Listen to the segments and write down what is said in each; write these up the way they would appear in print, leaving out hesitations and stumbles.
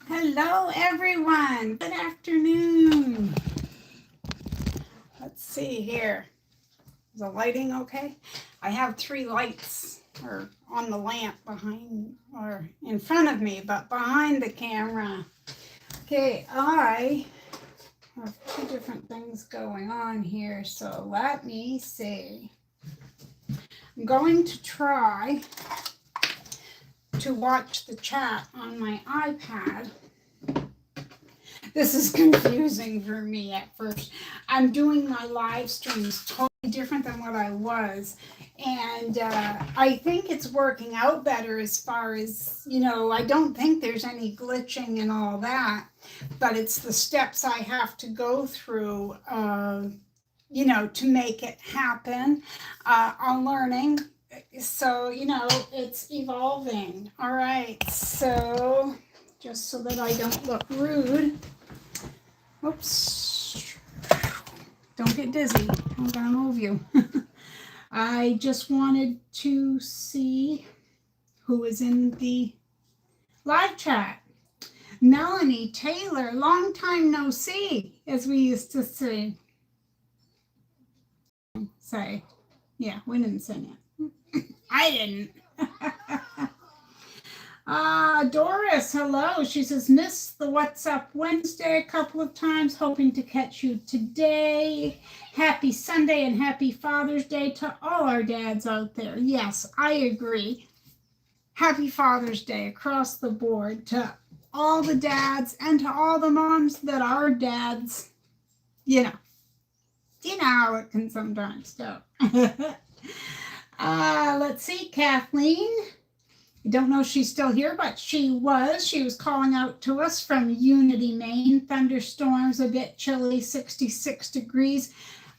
Hello, everyone. Good afternoon. Let's see here. Is the lighting okay? I have three lights or on the lamp behind or in front of me, but behind the camera. Okay, I have two different things going on here, so let me see. I'm going to try to watch the chat on my iPad. This is confusing for me at first. I'm doing my live streams totally different than what I was. And I think it's working out better as far as, I don't think there's any glitching and all that. But it's the steps I have to go through, to make it happen. I'm learning. So, it's evolving. All right. So, just so that I don't look rude. Oops. Don't get dizzy. I'm going to move you. I just wanted to see who is in the live chat. Melanie Taylor, long time no see, as we used to say. Yeah, we didn't sing it. I didn't. Doris, hello. She says, missed the What's Up Wednesday a couple of times, hoping to catch you today. Happy Sunday and happy Father's Day to all our dads out there. Yes, I agree. Happy Father's Day across the board to all the dads and to all the moms that are dads. You know how it can sometimes go. Let's see, Kathleen. I don't know if she's still here, but she was calling out to us from Unity, Maine. Thunderstorms, a bit chilly, 66 degrees.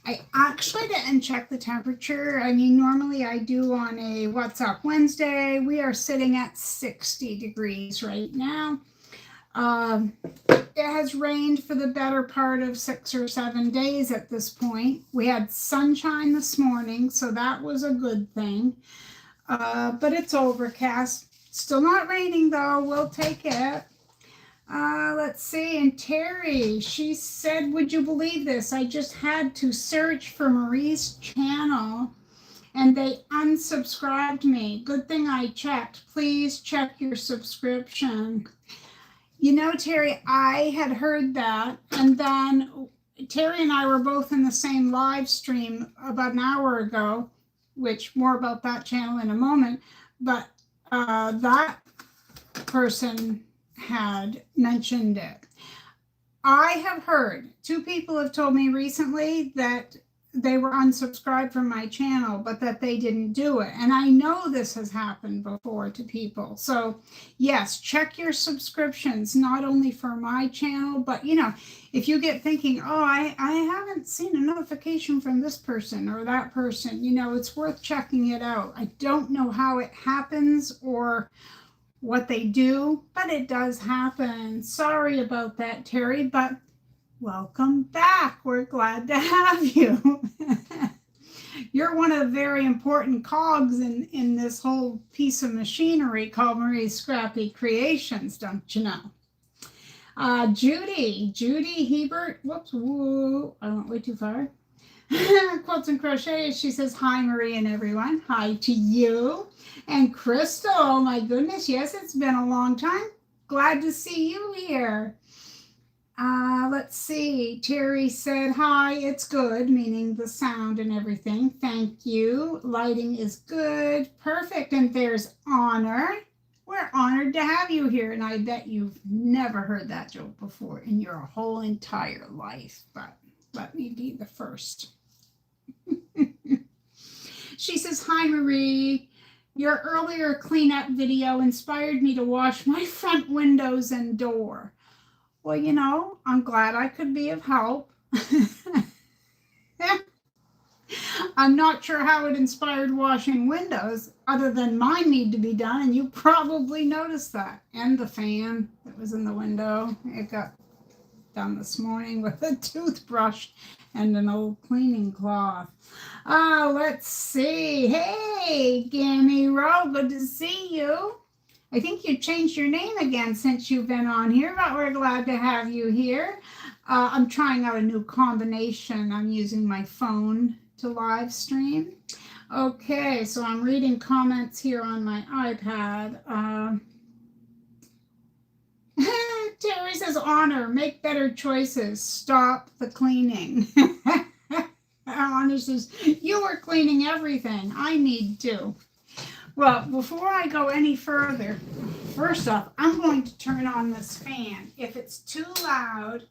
I actually didn't check the temperature. I mean, normally I do on a What's Up Wednesday. We are sitting at 60 degrees right now. It has rained for the better part of 6 or 7 days at this point. We had sunshine this morning, so that was a good thing. But it's overcast. Still not raining though. We'll take it. Let's see. And Terry, she said, would you believe this? I just had to search for Marie's channel and they unsubscribed me. Good thing I checked. Please check your subscription. Terry, I had heard that. And then Terry and I were both in the same live stream about an hour ago, which more about that channel in a moment, but that person had mentioned it. I have heard, 2 people have told me recently that they were unsubscribed from my channel, but that they didn't do it. And I know this has happened before to people. So yes, check your subscriptions, not only for my channel, but if you get thinking, oh, I haven't seen a notification from this person or that person, it's worth checking it out. I don't know how it happens or what they do, but it does happen. Sorry about that, Terry, but welcome back. We're glad to have you. You're one of the very important cogs in this whole piece of machinery called Marie's Scrappy Creations, don't you know? Judy Hebert, I went way too far. Quilts and Crochet, she says, hi, Marie and everyone. Hi to you. And Crystal, oh my goodness, yes, it's been a long time. Glad to see you here. Let's see. Terry said, hi, it's good, meaning the sound and everything. Thank you. Lighting is good. Perfect. And there's Honor. We're honored to have you here. And I bet you've never heard that joke before in your whole entire life. But let me be the first. She says, hi, Marie. Your earlier cleanup video inspired me to wash my front windows and door. Well, I'm glad I could be of help. I'm not sure how it inspired washing windows, other than mine need to be done, and you probably noticed that. And the fan that was in the window, it got done this morning with a toothbrush and an old cleaning cloth. Let's see. Hey, Gammy Rowe, good to see you. I think you changed your name again since you've been on here, but we're glad to have you here. I'm trying out a new combination. I'm using my phone to live stream. Okay, so I'm reading comments here on my iPad. Terry says, Honor, make better choices. Stop the cleaning. Honor says, you were cleaning everything. I need to. Well, before I go any further, first off, I'm going to turn on this fan. If it's too loud,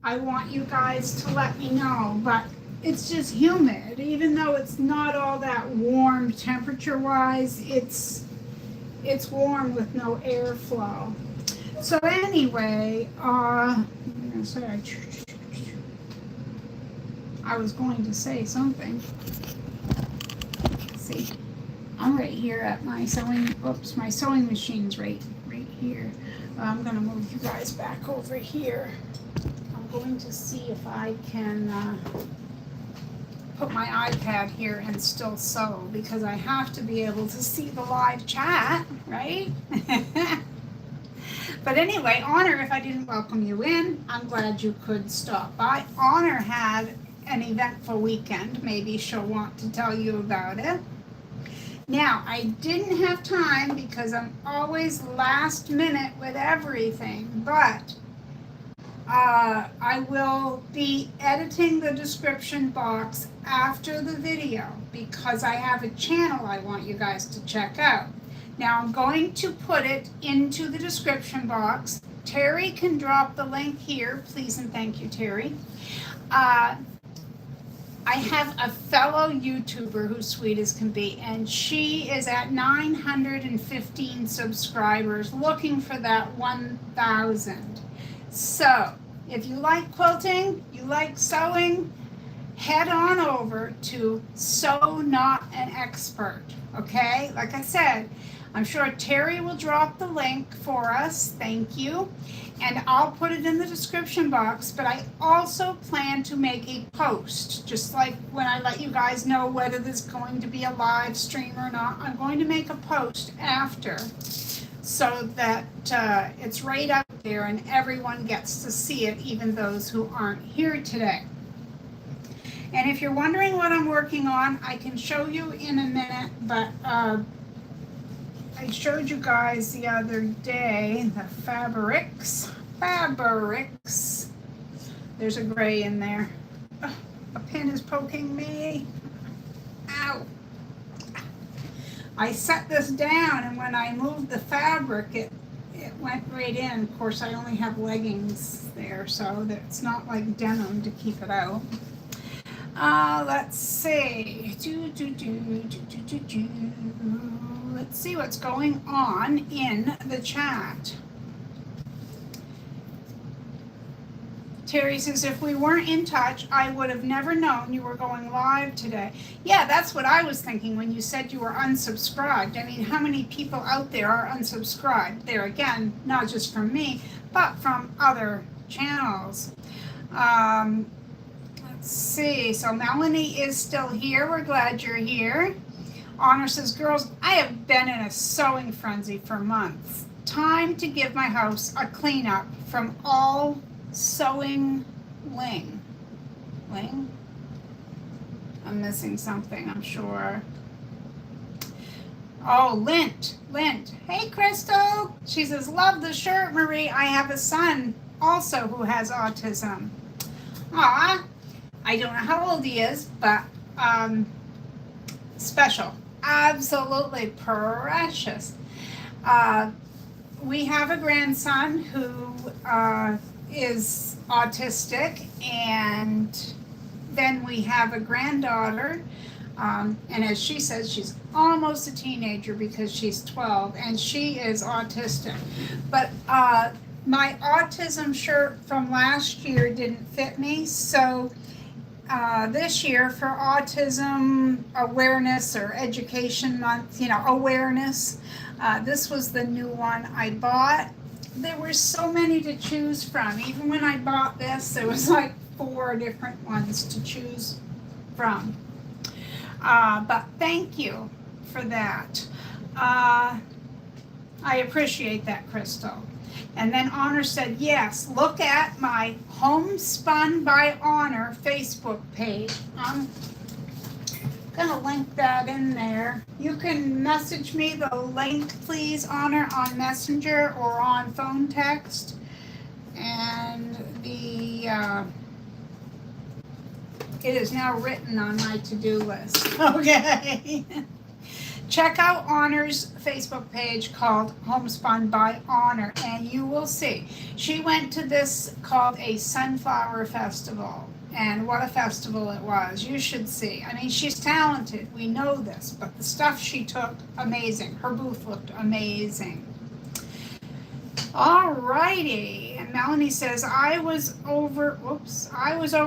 I want you guys to let me know, but it's just humid. Even though it's not all that warm temperature-wise, it's warm with no airflow. So anyway, I was going to say something. Let's see. I'm right here at my sewing, my sewing machine's right here. I'm gonna move you guys back over here. I'm going to see if I can put my iPad here and still sew, because I have to be able to see the live chat, right? But anyway, Honor, if I didn't welcome you in, I'm glad you could stop by. Honor had an eventful weekend. Maybe she'll want to tell you about it. Now, I didn't have time because I'm always last minute with everything, but I will be editing the description box after the video because I have a channel I want you guys to check out. Now, I'm going to put it into the description box. Terry can drop the link here, please and thank you, Terry. I have a fellow YouTuber who's sweet as can be, and she is at 915 subscribers, looking for that 1,000. So, if you like quilting, you like sewing, head on over to Sew Not an Expert, okay? Like I said, I'm sure Terry will drop the link for us, thank you, and I'll put it in the description box, but I also plan to make a post, just like when I let you guys know whether there's going to be a live stream or not. I'm going to make a post after so that it's right out there and everyone gets to see it, even those who aren't here today. And if you're wondering what I'm working on, I can show you in a minute, but I showed you guys the other day the fabrics. There's a gray in there. Oh, a pin is poking me. Ow. I set this down, and when I moved the fabric, it went right in. Of course, I only have leggings there, so it's not like denim to keep it out. Let's see. Let's see what's going on in the chat. Terry says, if we weren't in touch, I would have never known you were going live today. Yeah, that's what I was thinking when you said you were unsubscribed. I mean, how many people out there are unsubscribed? There again, not just from me, but from other channels. Let's see. So Melanie is still here. We're glad you're here. Honor says, girls, I have been in a sewing frenzy for months. Time to give my house a cleanup from all sewing ling. Ling? I'm missing something, I'm sure. Oh, Lint. Hey, Crystal. She says, love the shirt, Marie. I have a son also who has autism. Aw, I don't know how old he is, but special. Absolutely precious. We have a grandson who is autistic, and then we have a granddaughter, and as she says, she's almost a teenager because she's 12, and she is autistic. But my autism shirt from last year didn't fit me, so this year for Autism Awareness or Education Month, awareness, this was the new one I bought. There were so many to choose from. Even when I bought this, there was like 4 different ones to choose from. But thank you for that. I appreciate that, Crystal. And then Honor said, yes, look at my Homespun by Honor Facebook page. I'm gonna link that in there. You can message me the link, please, Honor, on Messenger or on phone text. And it is now written on my to-do list. Okay. Check out Honor's Facebook page called Homespun by Honor, and you will see. She went to this called a Sunflower Festival, and what a festival it was. You should see. I mean, she's talented. We know this, but the stuff she took, amazing. Her booth looked amazing. All righty. And Melanie says, I was over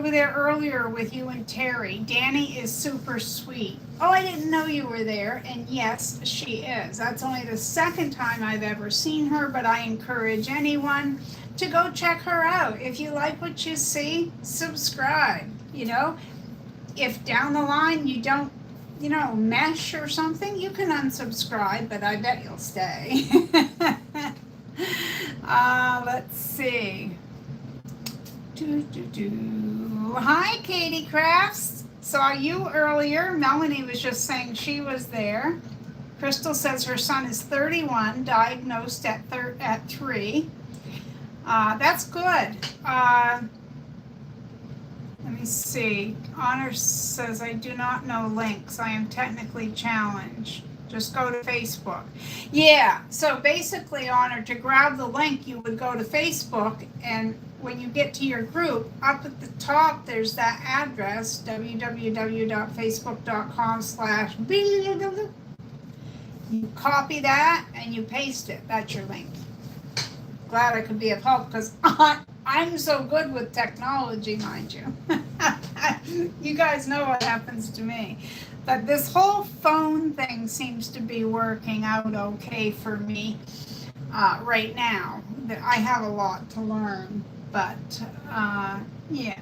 there earlier with you and Terry. Danny is super sweet. Oh, I didn't know you were there. And yes, she is. That's only the second time I've ever seen her, but I encourage anyone to go check her out. If you like what you see, subscribe. You know, if down the line you don't, mesh or something, you can unsubscribe, but I bet you'll stay. Let's see. Hi, Katie Crafts. Saw you earlier. Melanie was just saying she was there. Crystal says her son is 31, diagnosed at 3. That's good. Let me see. Honor says, I do not know links. I am technically challenged. Just go to Facebook. Yeah, so basically, Honor, to grab the link, you would go to Facebook, and when you get to your group, up at the top, there's that address, www.facebook.com/. You copy that, and you paste it. That's your link. Glad I could be of help, because I'm so good with technology, mind you. You guys know what happens to me. But this whole phone thing seems to be working out okay for me right now. I have a lot to learn, but yeah.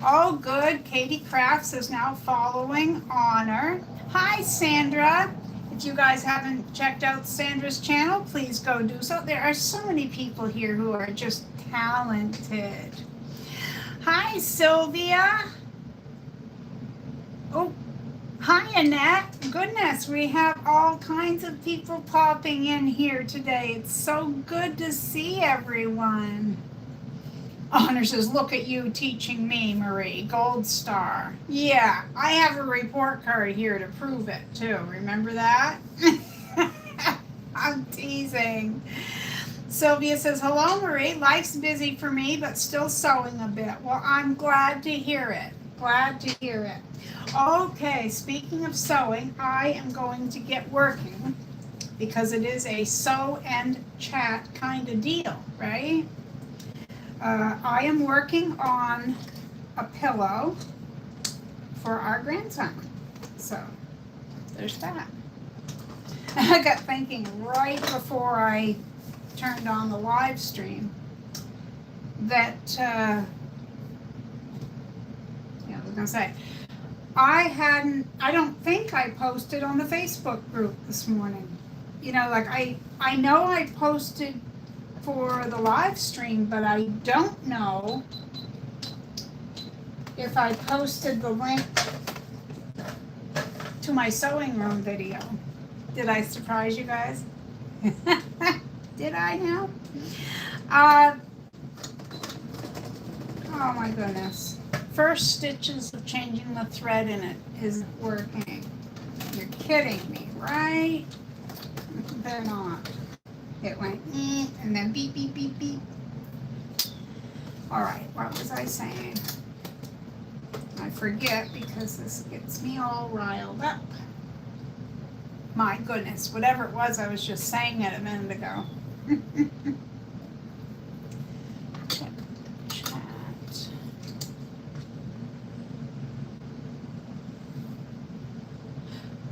Oh, good. Katie Crafts is now following Honor. Hi, Sandra. If you guys haven't checked out Sandra's channel, please go do so. There are so many people here who are just talented. Hi, Sylvia. Oh, hi, Annette. Goodness, we have all kinds of people popping in here today. It's so good to see everyone. Honor says, look at you teaching me, Marie. Gold star. Yeah, I have a report card here to prove it, too. Remember that? I'm teasing. Sylvia says, hello, Marie. Life's busy for me, but still sewing a bit. Well, I'm glad to hear it. Glad to hear it. Okay, speaking of sewing, I am going to get working because it is a sew and chat kind of deal, right? I am working on a pillow for our grandson. So there's that. I got thinking right before I turned on the live stream that, I was going to say, I don't think I posted on the Facebook group this morning. Like I know I posted for the live stream, but I don't know if I posted the link to my sewing room video. Did I surprise you guys? Did I now? Oh my goodness. First stitches of changing the thread in it isn't working. You're kidding me, right? They're not. It went and then beep, beep, beep, beep. All right, what was I saying? I forget because this gets me all riled up. My goodness, whatever it was, I was just saying it a minute ago. Chat.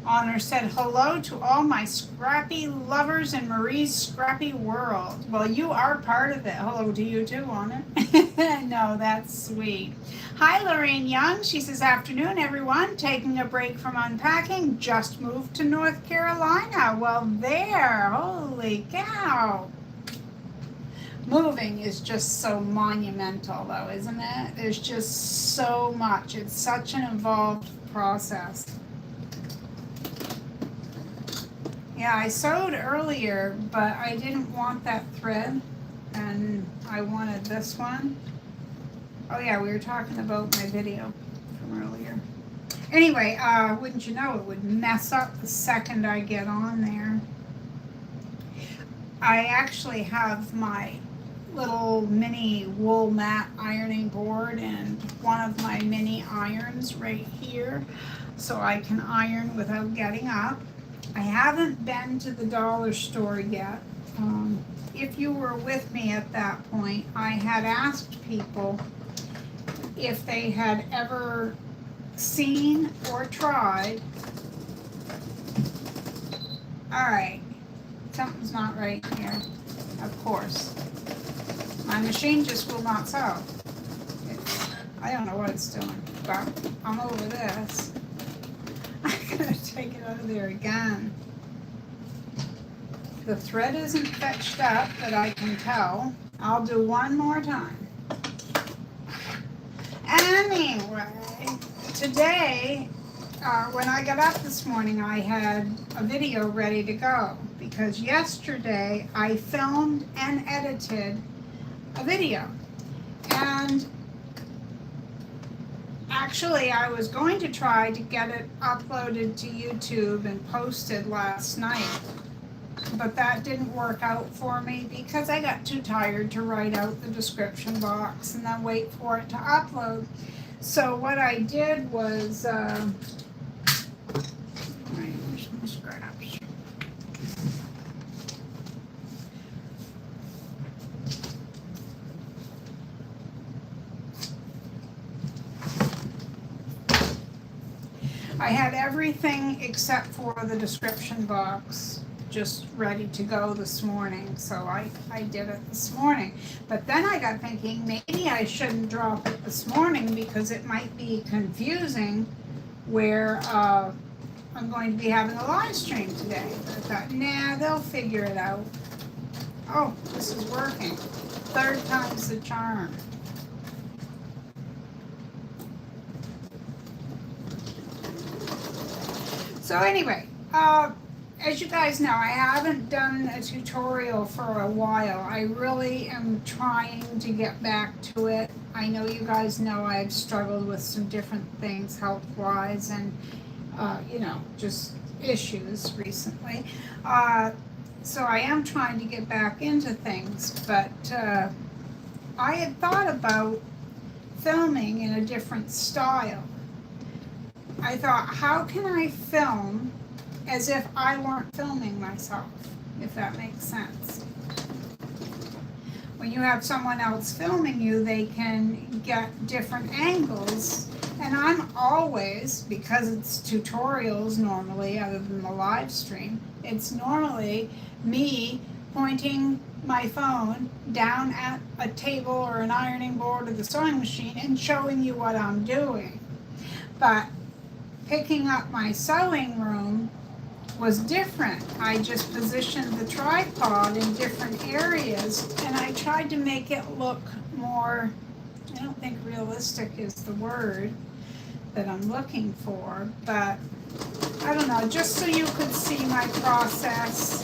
Honor said, hello to all my Scrappy lovers in Marie's Scrappy world. Well, you are part of it. Hello to you too, Honor. No, that's sweet. Hi, Lorraine Young. She says, afternoon, everyone. Taking a break from unpacking. Just moved to North Carolina. Well, there. Holy cow. Moving is just so monumental, though, isn't it? There's just so much. It's such an involved process. Yeah, I sewed earlier, but I didn't want that thread, and I wanted this one. Oh yeah, we were talking about my video from earlier. Anyway, wouldn't you know, it would mess up the second I get on there. I actually have my little mini wool mat ironing board and one of my mini irons right here, so I can iron without getting up. I haven't been to the dollar store yet. If you were with me at that point, I had asked people if they had ever seen or tried. All right, something's not right here, of course. My machine just will not sew. I don't know what it's doing, but I'm over this. I'm gonna take it out of there again. The thread isn't fetched up that I can tell. I'll do one more time. Anyway, today, when I got up this morning, I had a video ready to go because yesterday I filmed and edited a video. And actually, I was going to try to get it uploaded to YouTube and posted last night, but that didn't work out for me because I got too tired to write out the description box and then wait for it to upload. So what I did was, where's my scraps? I had everything except for the description box just ready to go this morning, so I did it this morning. But then I got thinking maybe I shouldn't drop it this morning because it might be confusing where I'm going to be having a live stream today. But I thought, nah, they'll figure it out. Oh, this is working. Third time's the charm. So anyway, as you guys know, I haven't done a tutorial for a while. I really am trying to get back to it. I know you guys know I've struggled with some different things health-wise and, you know, just issues recently. So I am trying to get back into things, but I had thought about filming in a different style. I thought, how can I film as if I weren't filming myself, if that makes sense? When you have someone else filming you, they can get different angles. And I'm always, because it's tutorials normally, other than the live stream, it's normally me pointing my phone down at a table or an ironing board or the sewing machine and showing you what I'm doing. But picking up my sewing room was different. I just positioned the tripod in different areas and I tried to make it look more, I don't think realistic is the word that I'm looking for, but I don't know, just so you could see my process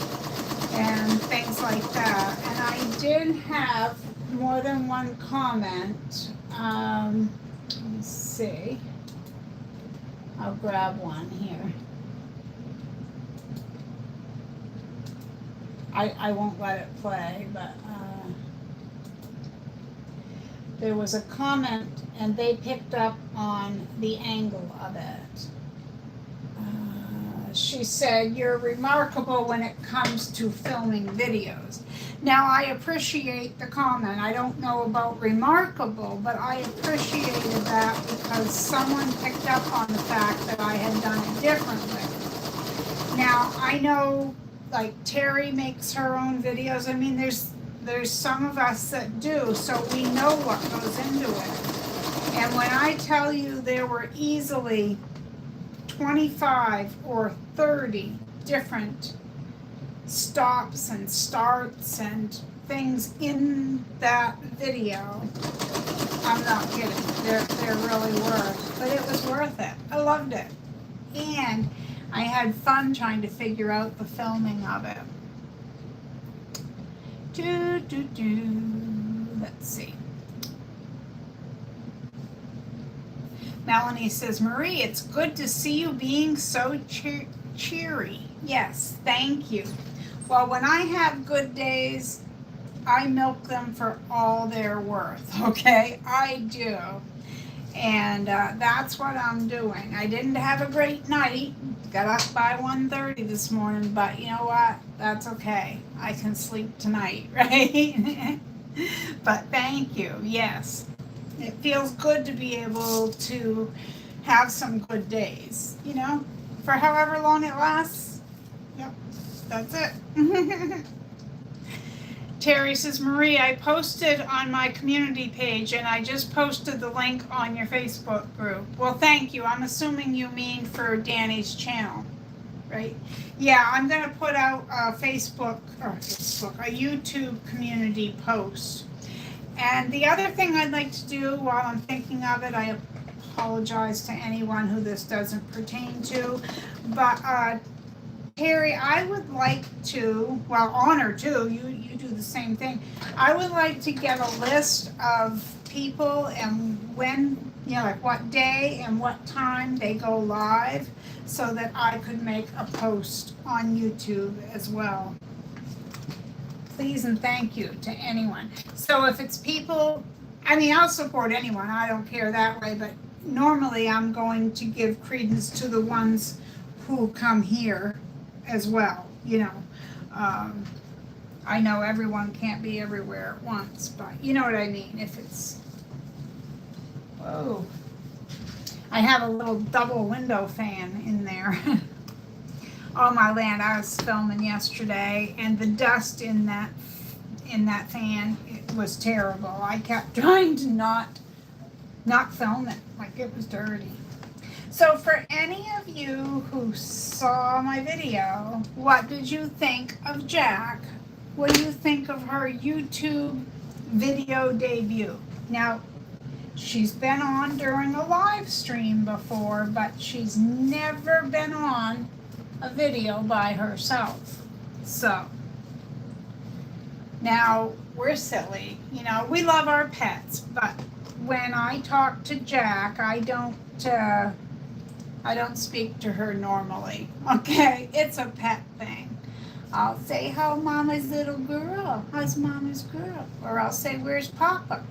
and things like that. And I did have more than one comment. Let me see. I'll grab one here. I won't let it play, but there was a comment and they picked up on the angle of it. She said, you're remarkable when it comes to filming videos. Now, I appreciate the comment. I don't know about remarkable, but I appreciated that because someone picked up on the fact that I had done it differently. Now, I know, like, Terry makes her own videos. I mean, there's some of us that do, so we know what goes into it. And when I tell you there were easily 25 or 30 different stops and starts and things in that video, I'm not kidding. There really were. But it was worth it. I loved it. And I had fun trying to figure out the filming of it. Let's see. Melanie says, Marie, it's good to see you being so cheery. Yes, thank you. Well, when I have good days, I milk them for all they're worth, okay? I do. And that's what I'm doing. I didn't have a great night. Got up by 1:30 this morning, but you know what? That's okay. I can sleep tonight, right? But thank you, yes. It feels good to be able to have some good days, you know, for however long it lasts. Yep, that's it. Terry says, Marie, I posted on my community page and I just posted the link on your Facebook group. Well, thank you. I'm assuming you mean for Danny's channel, right? Yeah, I'm going to put out a YouTube community post. And the other thing I'd like to do while I'm thinking of it, I apologize to anyone who this doesn't pertain to, but Terry, I would like to, well, Honor too, you do the same thing. I would like to get a list of people and when, you know, like what day and what time they go live so that I could make a post on YouTube as well. Please and thank you to anyone. So if it's people, I mean, I'll support anyone, I don't care that way, but normally I'm going to give credence to the ones who come here as well, you know. I know everyone can't be everywhere at once, but you know what I mean. If it's, whoa, I have a little double window fan in there. Oh my land, I was filming yesterday and the dust in that fan, it was terrible. I kept trying to not film it, like it was dirty. So for any of you who saw my video, what did you think of Jack? What do you think of her YouTube video debut? Now, she's been on during a live stream before, but she's never been on a video by herself. So, now we're silly, you know, we love our pets, but when I talk to Jack, I don't speak to her normally, okay? It's a pet thing. I'll say, how mama's little girl? How's mama's girl? Or I'll say, where's Papa?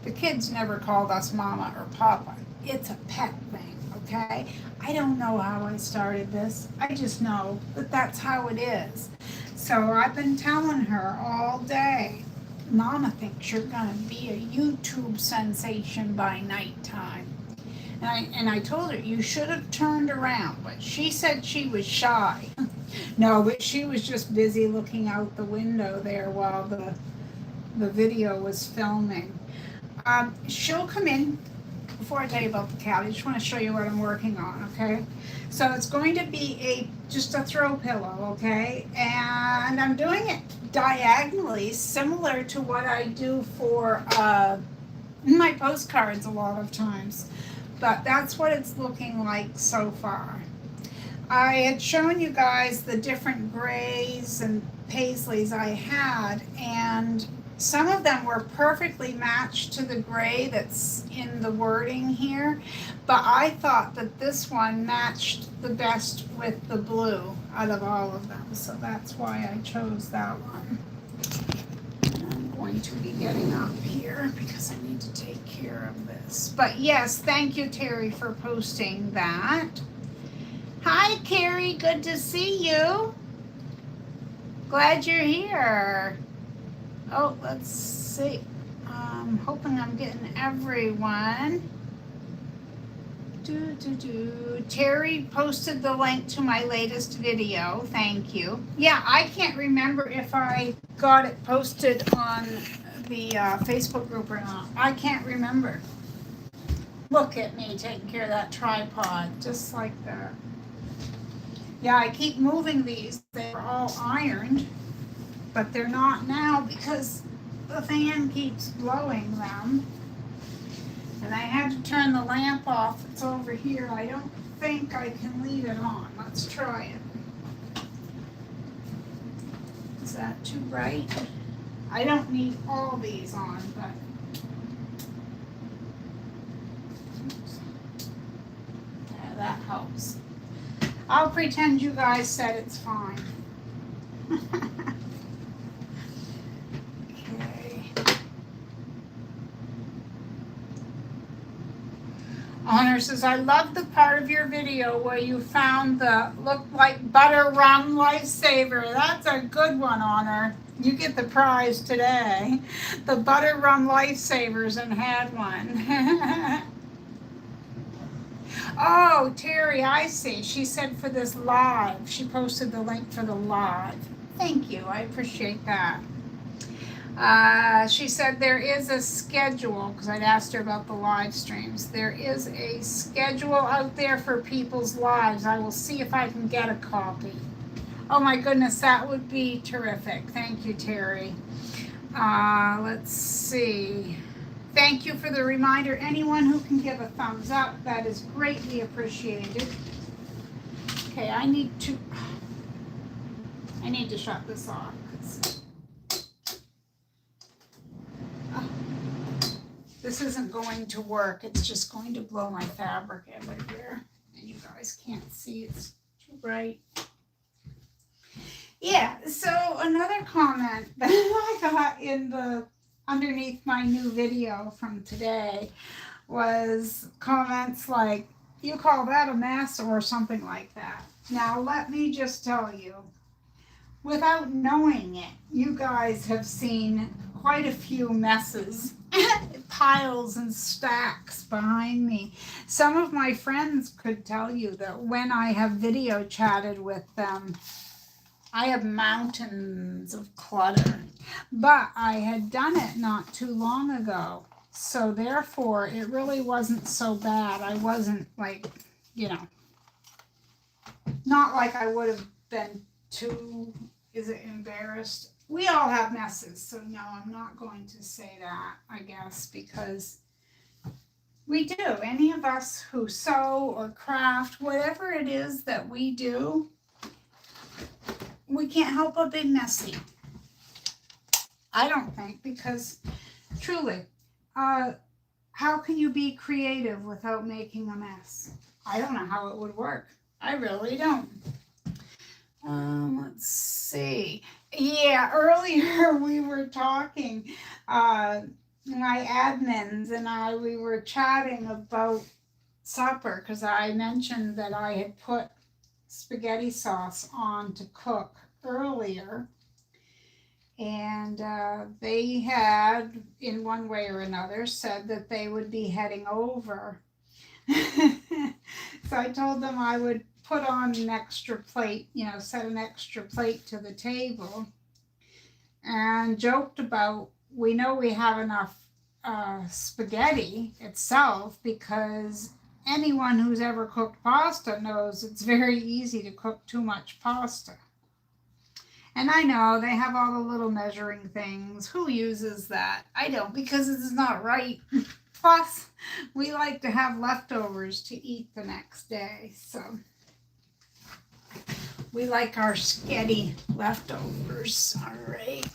The kids never called us mama or papa. It's a pet thing, okay? I don't know how I started this. I just know that that's how it is. So I've been telling her all day, Mama thinks you're gonna be a YouTube sensation by nighttime. And I told her, you should have turned around, but she said she was shy. No, but she was just busy looking out the window there while the video was filming. She'll come in. Before I tell you about the cat, I just want to show you what I'm working on, okay? So it's going to be just a throw pillow, okay? And I'm doing it diagonally, similar to what I do for my postcards a lot of times. But that's what it's looking like so far. I had shown you guys the different grays and paisleys I had, and some of them were perfectly matched to the gray that's in the wording here, but I thought that this one matched the best with the blue out of all of them, so that's why I chose that one. And I'm going to be getting up here because I need to take care of this. But yes, thank you, Terry, for posting that. Hi, Carrie, good to see you. Glad you're here. Oh, let's see. I'm hoping I'm getting everyone. Terry posted the link to my latest video. Thank you. Yeah, I can't remember if I got it posted on the Facebook group or not. I can't remember. Look at me taking care of that tripod, just like that. Yeah, I keep moving these. They're all ironed, but they're not now because the fan keeps blowing them. And I had to turn the lamp off. It's over here. I don't think I can leave it on. Let's try it. Is that too bright? I don't need all these on, but yeah, that helps. I'll pretend you guys said it's fine. Honor says, I love the part of your video where you found the looked like butter rum lifesaver. That's a good one, Honor. You get the prize today. The butter rum lifesavers and had one. Oh, Terry, I see. She said for this live. She posted the link for the live. Thank you. I appreciate that. She said there is a schedule, because I'd asked her about the live streams. There is a schedule out there for people's lives. I will see if I can get a copy. Oh my goodness, that would be terrific. Thank you, Terry. Let's see. Thank you for the reminder. Anyone who can give a thumbs up, that is greatly appreciated. Okay, I need to shut this off. This isn't going to work. It's just going to blow my fabric everywhere. And you guys can't see. It's too bright. Yeah, so another comment that I got in the underneath my new video from today was comments like, you call that a mess or something like that. Now, let me just tell you, without knowing it, you guys have seen quite a few messes, piles and stacks behind me. Some of my friends could tell you that when I have video chatted with them, I have mountains of clutter, but I had done it not too long ago. So therefore, it really wasn't so bad. I wasn't like, not like I would have been too, embarrassed? We all have messes, so no, I'm not going to say that, I guess, because we do. Any of us who sew or craft, whatever it is that we do, we can't help but be messy. I don't think, because truly, how can you be creative without making a mess? I don't know how it would work. I really don't. Let's see. Yeah, earlier we were talking, my admins and I, we were chatting about supper because I mentioned that I had put spaghetti sauce on to cook earlier. And they had, in one way or another, said that they would be heading over. So I told them I would put on an extra plate, set an extra plate to the table, and joked about, we know we have enough spaghetti itself, because anyone who's ever cooked pasta knows it's very easy to cook too much pasta. And I know they have all the little measuring things. Who uses that? I don't, because it's not right. Plus, we like to have leftovers to eat the next day. So we like our spaghetti leftovers. All right.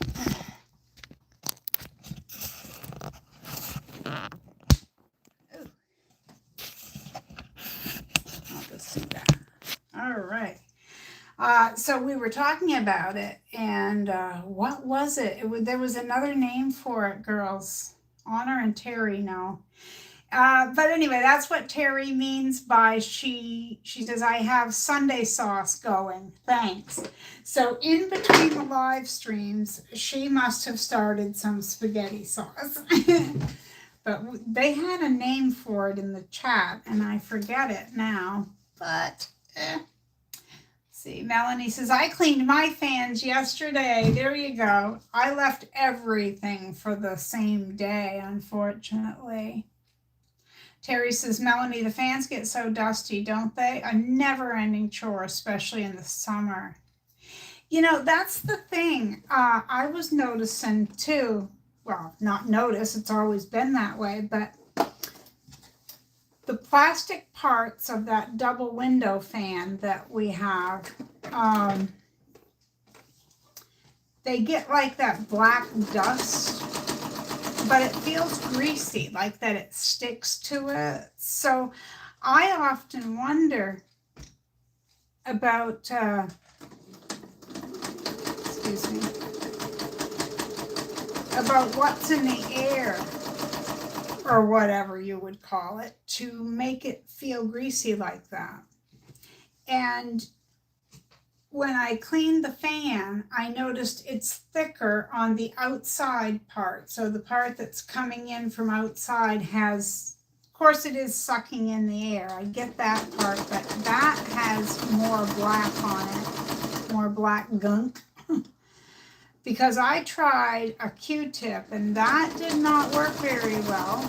I'll just do that. All right. So we were talking about it, and what was it? There was another name for it, girls. Honor and Terry know. But anyway, that's what Terry means by she says, I have Sunday sauce going. Thanks. So in between the live streams, she must have started some spaghetti sauce. but they had a name for it in the chat, and I forget it now. But see, Melanie says, I cleaned my fans yesterday. There you go. I left everything for the same day, unfortunately. Terry says, Melanie, the fans get so dusty, don't they? A never-ending chore, especially in the summer. You know, that's the thing. I was noticing too. Well, not notice, it's always been that way, but the plastic parts of that double window fan that we have, they get like that black dust, but it feels greasy, like that it sticks to it. So I often wonder about, excuse me, about what's in the air, or whatever you would call it, to make it feel greasy like that. And when I cleaned the fan, I noticed it's thicker on the outside part. So the part that's coming in from outside has, of course it is sucking in the air. I get that part, but that has more black on it, more black gunk. Because I tried a Q-tip and that did not work very well.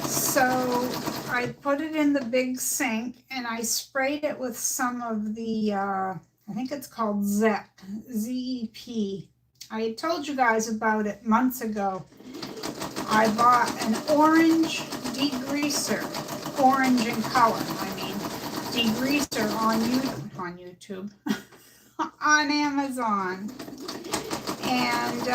So I put it in the big sink and I sprayed it with some of the, I think it's called ZEP, Z-E-P. I told you guys about it months ago. I bought an orange degreaser, orange in color, I mean, degreaser on YouTube, on Amazon. And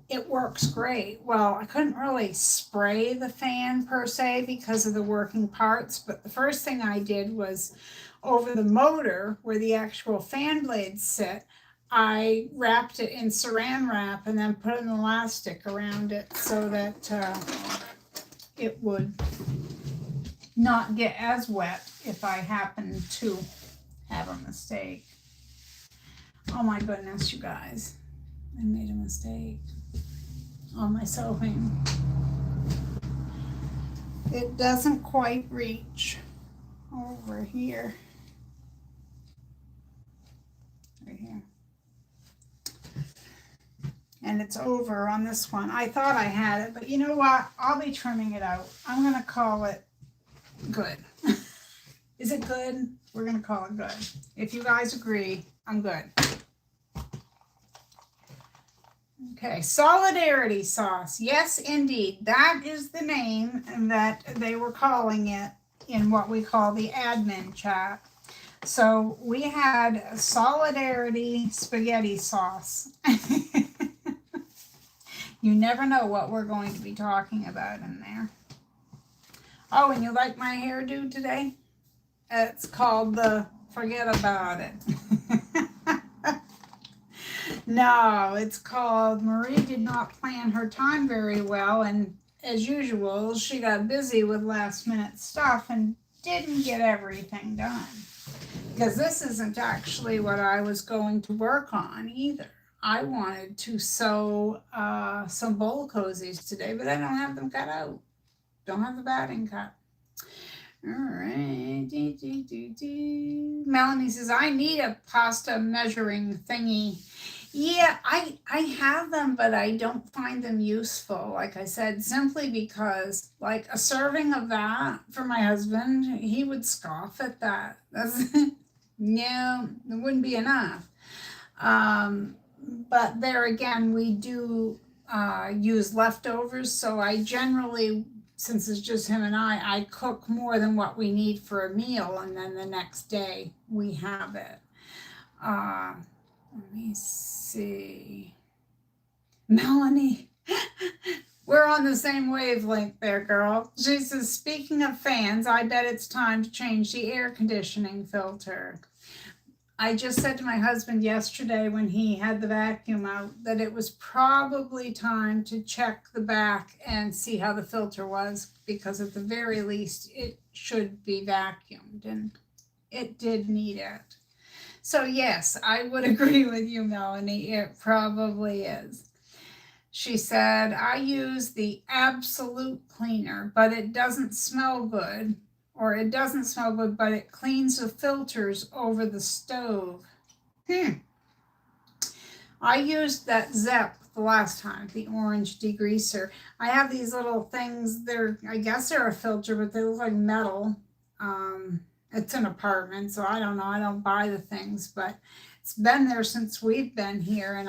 it works great. Well, I couldn't really spray the fan per se because of the working parts, but the first thing I did was over the motor where the actual fan blades sit, I wrapped it in saran wrap and then put an elastic around it so that it would not get as wet if I happened to have a mistake. Oh my goodness, you guys, I made a mistake on my sewing. It doesn't quite reach over here. Right here. And it's over on this one. I thought I had it, but you know what? I'll be trimming it out. I'm going to call it good. Is it good? We're going to call it good. If you guys agree, I'm good. Okay, Solidarity Sauce. Yes, indeed. That is the name that they were calling it in what we call the admin chat. So we had Solidarity Spaghetti Sauce. You never know what we're going to be talking about in there. Oh, and you like my hairdo today? It's called the Forget About It. No, it's called Marie Did Not Plan Her Time Very Well, and as usual, she got busy with last minute stuff and didn't get everything done. Because this isn't actually what I was going to work on either. I wanted to sew some bowl cozies today, but I don't have them cut out. Don't have the batting cut. All right. Melanie says, I need a pasta measuring thingy. Yeah, I have them, but I don't find them useful. Like I said, simply because like a serving of that for my husband, he would scoff at that. That's, no, it wouldn't be enough. But there again, we do use leftovers. So I generally, since it's just him and I cook more than what we need for a meal. And then the next day we have it. Let me see. Melanie, we're on the same wavelength there, girl. She says, speaking of fans, I bet it's time to change the air conditioning filter. I just said to my husband yesterday when he had the vacuum out that it was probably time to check the back and see how the filter was, because at the very least it should be vacuumed, and it did need it. So yes, I would agree with you, Melanie. It probably is. She said, I use the Absolute Cleaner, but it doesn't smell good. Or it doesn't smell good, but it cleans the filters over the stove. I used that Zep the last time, the orange degreaser. I have these little things. I guess they're a filter, but they look like metal. It's an apartment, so I don't know. I don't buy the things, but it's been there since we've been here, and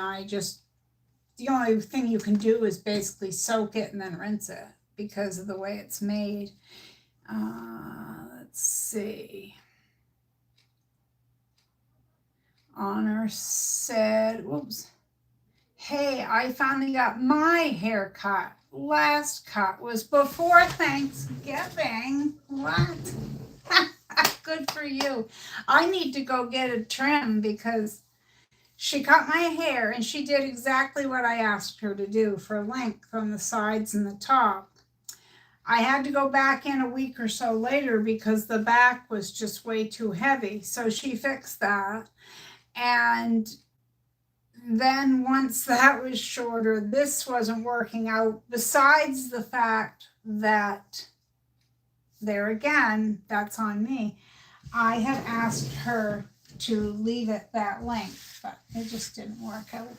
the only thing you can do is basically soak it and then rinse it because of the way it's made. Let's see. Honor said, whoops. Hey, I finally got my hair cut. Last cut was before Thanksgiving. What? Good for you. I need to go get a trim because she cut my hair and she did exactly what I asked her to do for length on the sides and the top. I had to go back in a week or so later because the back was just way too heavy. So she fixed that. And then once that was shorter, this wasn't working out. Besides the fact that, there again, that's on me. I had asked her to leave it that length, but it just didn't work out.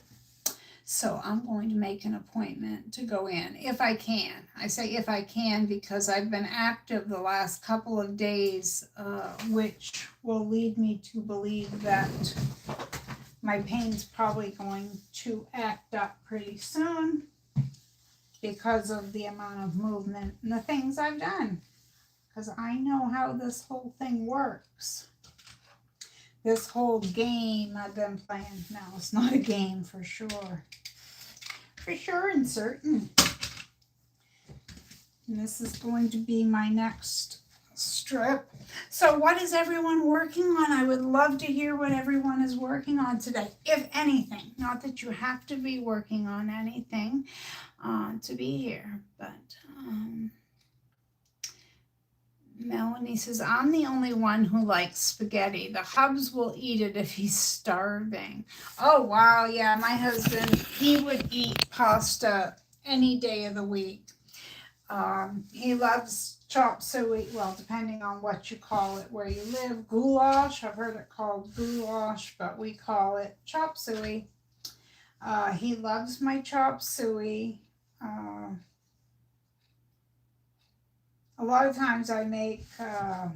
So I'm going to make an appointment to go in if I can. I say if I can because I've been active the last couple of days, which will lead me to believe that my pain's probably going to act up pretty soon because of the amount of movement and the things I've done. Because I know how this whole thing works. This whole game I've been playing. No, it's not a game for sure. For sure and certain. And this is going to be my next strip. So what is everyone working on? I would love to hear what everyone is working on today, if anything. Not that you have to be working on anything to be here, but Melanie says, I'm the only one who likes spaghetti. The hubs will eat it if he's starving. Oh, wow. Yeah, my husband, he would eat pasta any day of the week. He loves chop suey, well, depending on what you call it where you live. Goulash, I've heard it called goulash, but we call it chop suey. He loves my chop suey. A lot of times I make, I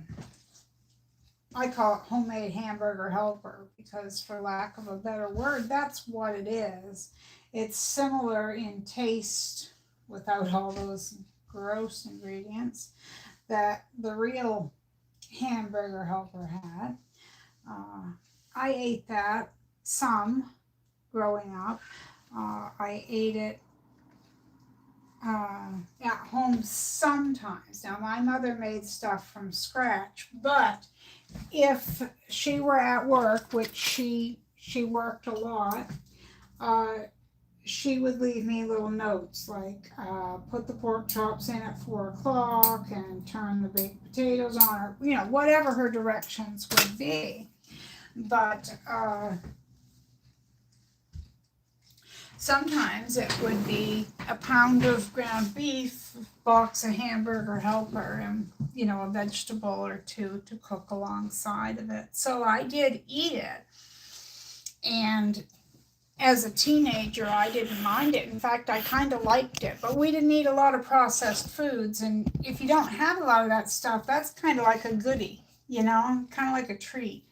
call it homemade hamburger helper because for lack of a better word, that's what it is. It's similar in taste without all those gross ingredients that the real hamburger helper had. I ate that some growing up. I ate it at home sometimes. Now, my mother made stuff from scratch, but if she were at work, which she worked a lot, she would leave me little notes like put the pork chops in at 4 o'clock and turn the baked potatoes on, or whatever her directions would be. But sometimes it would be a pound of ground beef, a box of hamburger helper, and a vegetable or two to cook alongside of it. So I did eat it, and as a teenager I didn't mind it. In fact, I kind of liked it, but we didn't eat a lot of processed foods, and if you don't have a lot of that stuff, that's kind of like a goodie, kind of like a treat.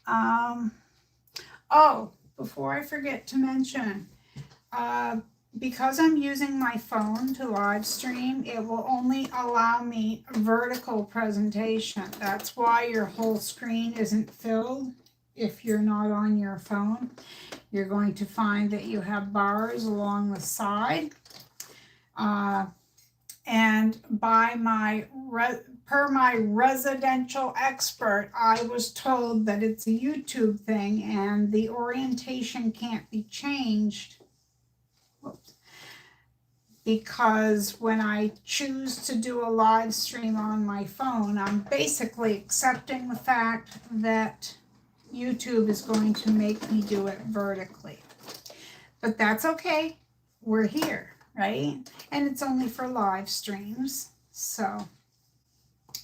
Oh, before I forget to mention, because I'm using my phone to live stream, it will only allow me vertical presentation. That's why your whole screen isn't filled if you're not on your phone. You're going to find that you have bars along the side. And per my residential expert, I was told that it's a YouTube thing and the orientation can't be changed. Whoops. Because when I choose to do a live stream on my phone, I'm basically accepting the fact that YouTube is going to make me do it vertically. But that's okay. we're here, right? And it's only for live streams. So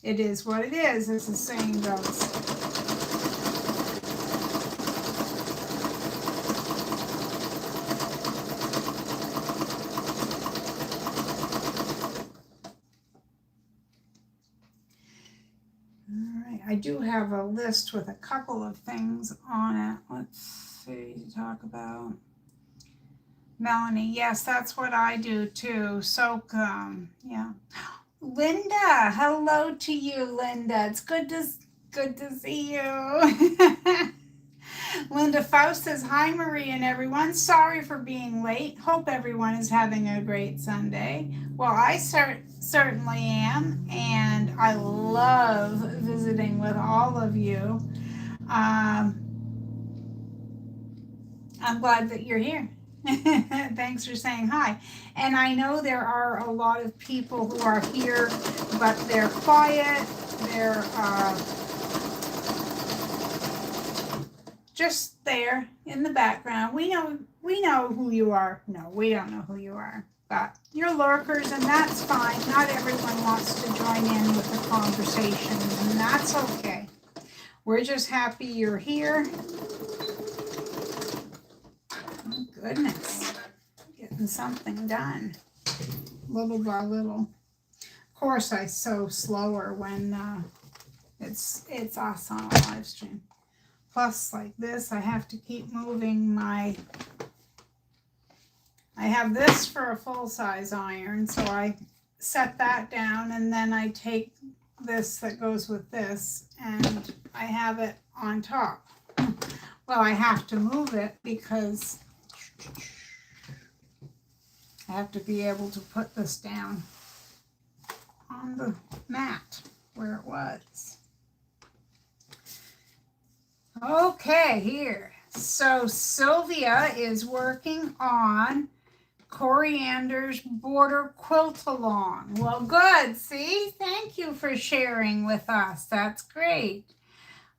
it is what it is, as the saying goes. I do have a list with a couple of things on it. Let's see, to talk about. Melanie, yes, that's what I do too. So, yeah. Linda, hello to you, Linda. It's good to see you. Linda Faust says, hi, Marie and everyone. Sorry for being late. Hope everyone is having a great Sunday. Well, I certainly am, and I love visiting with all of you. I'm glad that you're here. Thanks for saying hi. And I know there are a lot of people who are here, but they're quiet. They're just there in the background. We know who you are. No, we don't know who you are, but you're lurkers, and that's fine. Not everyone wants to join in with the conversation, and that's okay. We're just happy you're here. Oh, goodness. Getting something done little by little. Of course, I sew slower when it's us on a live stream. Plus, like this, I have to keep moving I have this for a full-size iron, so I set that down, and then I take this that goes with this, and I have it on top. Well, I have to move it because I have to be able to put this down on the mat where it was. Okay, here. So Sylvia is working on Coriander's border quilt along. Well, good. See, thank you for sharing with us. That's great.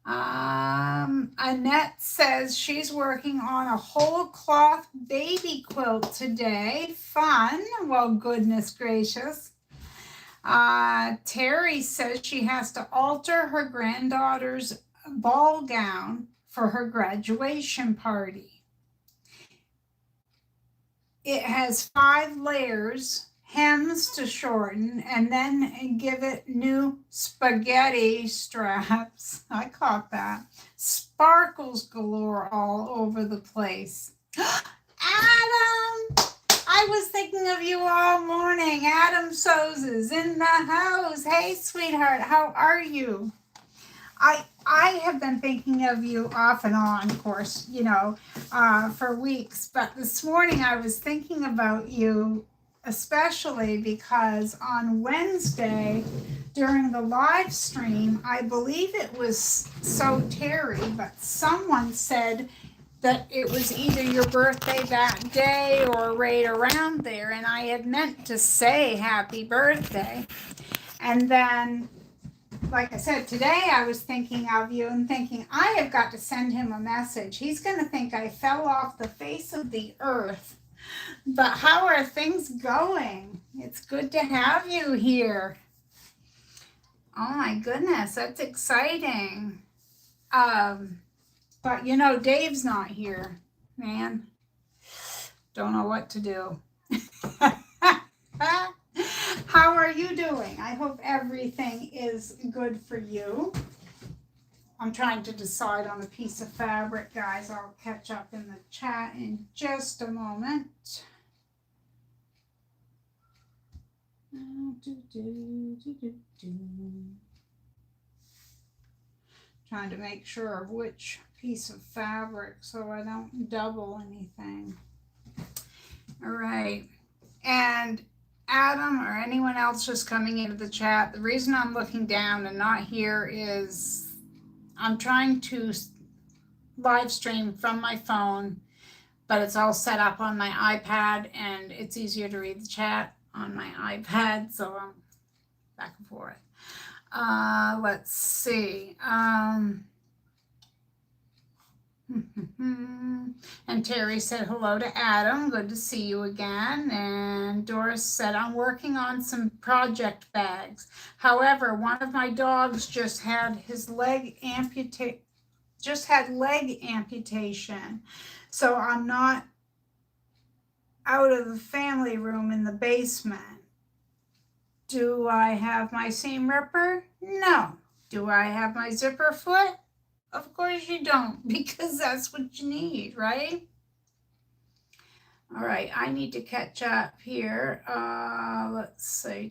Annette says she's working on a whole cloth baby quilt today. Fun. Well, goodness gracious. Terry says she has to alter her granddaughter's ball gown for her graduation party. It has 5 layers, hems to shorten, and then give it new spaghetti straps. I caught that. Sparkles galore all over the place. Adam! I was thinking of you all morning. Adam Soz is in the house. Hey, sweetheart, how are you? I have been thinking of you off and on, of course, for weeks. But this morning I was thinking about you, especially because on Wednesday during the live stream, I believe it was So Terry, but someone said that it was either your birthday that day or right around there. And I had meant to say happy birthday. And then, like I said, today I was thinking of you and thinking, I have got to send him a message. He's going to think I fell off the face of the earth. But how are things going? It's good to have you here. Oh my goodness, that's exciting. But Dave's not here, man. Don't know what to do. How are you doing? I hope everything is good for you. I'm trying to decide on a piece of fabric, guys. I'll catch up in the chat in just a moment. Trying to make sure of which piece of fabric so I don't double anything. All right. And Adam or anyone else just coming into the chat, the reason I'm looking down and not here is I'm trying to live stream from my phone, but it's all set up on my iPad and it's easier to read the chat on my iPad, so I'm back and forth. Let's see. And Terry said hello to Adam. Good to see you again. And Doris said, I'm working on some project bags. However, one of my dogs just had his leg amputation. So I'm not out of the family room in the basement. Do I have my seam ripper? No. Do I have my zipper foot? Of course you don't, because that's what you need, right? All right, I need to catch up here. Let's see.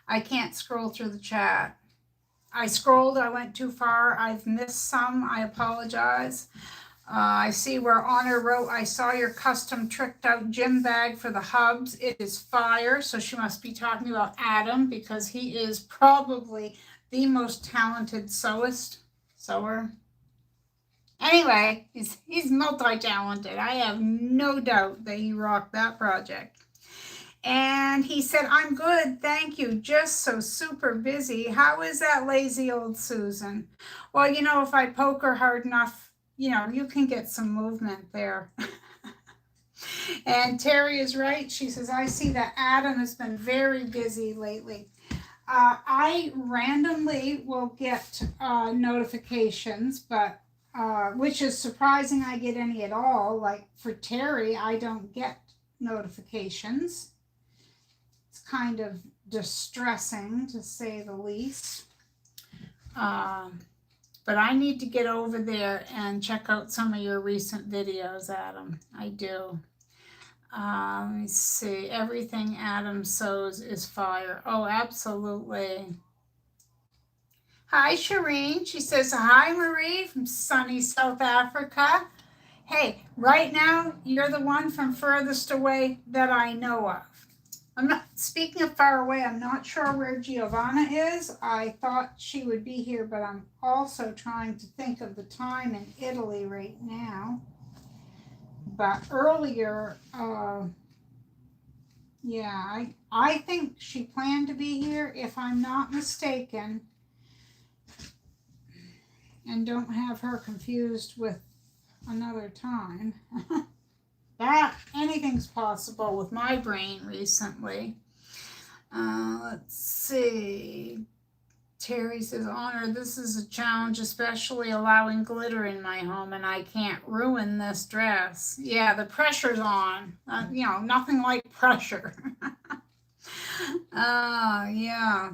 I can't scroll through the chat. I scrolled, I went too far. I've missed some, I apologize. I see where Honor wrote, I saw your custom tricked out gym bag for the hubs. It is fire. So she must be talking about Adam, because he is probably the most talented sewer. Anyway, he's multi-talented. I have no doubt that he rocked that project. And he said, I'm good, thank you. Just so super busy. How is that lazy old Susan? Well, you know, if I poke her hard enough, you know, you can get some movement there. And Terry is right. She says, I see that Adam has been very busy lately. I randomly will get notifications, but which is surprising I get any at all. Like for Terry, I don't get notifications. It's kind of distressing, to say the least. But I need to get over there and check out some of your recent videos, Adam. I do. Let me see. Everything Adam sews is fire. Oh, absolutely. Hi, Shireen. She says, hi, Marie from sunny South Africa. Hey, right now, you're the one from furthest away that I know of. I'm not, speaking of far away, I'm not sure where Giovanna is. I thought she would be here, but I'm also trying to think of the time in Italy right now. But earlier, yeah, I think she planned to be here, if I'm not mistaken. And don't have her confused with another time. That anything's possible with my brain recently. Let's see. Terry says, Honor, this is a challenge, especially allowing glitter in my home, and I can't ruin this dress. Yeah, the pressure's on. You know, nothing like pressure. Yeah.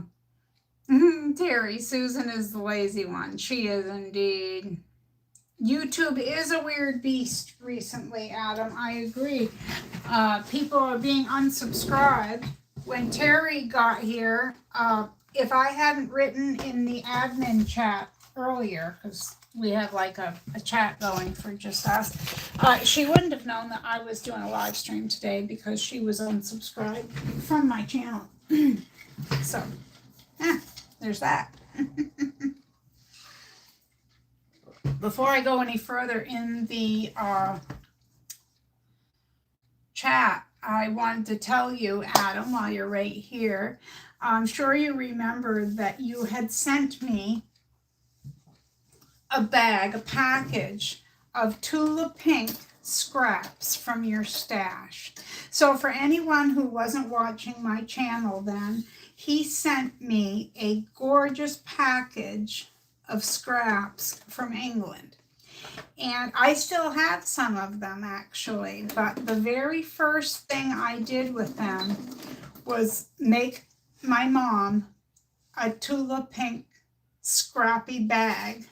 Terry, Susan is the lazy one. She is indeed. YouTube is a weird beast recently, Adam. I agree. People are being unsubscribed. When Terry got here, if I hadn't written in the admin chat earlier, because we have like a chat going for just us, she wouldn't have known that I was doing a live stream today, because she was unsubscribed from my channel. So, there's that. Before I go any further in the chat, I wanted to tell you, Adam, while you're right here, I'm sure you remember that you had sent me a package of Tula Pink scraps from your stash. So for anyone who wasn't watching my channel then, he sent me a gorgeous package of scraps from England. And I still have some of them actually, but the very first thing I did with them was make my mom a Tula Pink Scrappy bag.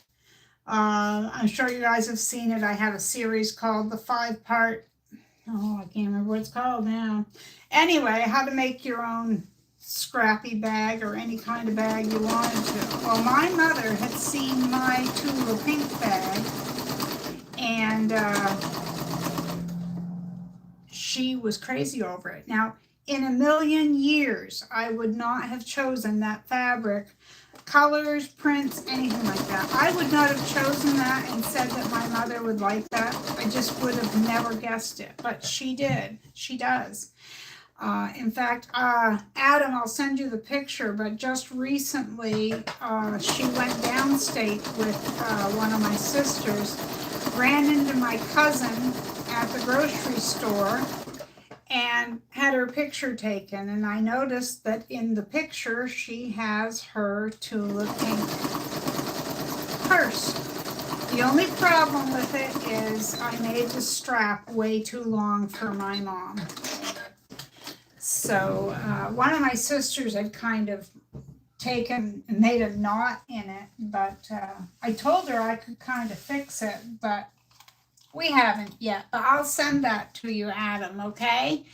I'm sure you guys have seen it. I have a series called the 5-part, I can't remember what it's called now. Anyway, how to make your own scrappy bag or any kind of bag you wanted to. Well, my mother had seen my Tula Pink bag, and she was crazy over it. Now, in a million years, I would not have chosen that fabric, colors, prints, anything like that. I would not have chosen that and said that my mother would like that. I just would have never guessed it, but she did. She does. In fact, Adam, I'll send you the picture, but just recently she went downstate with one of my sisters, ran into my cousin at the grocery store, and had her picture taken. And I noticed that in the picture she has her tulip pink purse. The only problem with it is I made the strap way too long for my mom. So one of my sisters had kind of taken and made a knot in it, but I told her I could kind of fix it, but we haven't yet. But I'll send that to you, Adam, okay?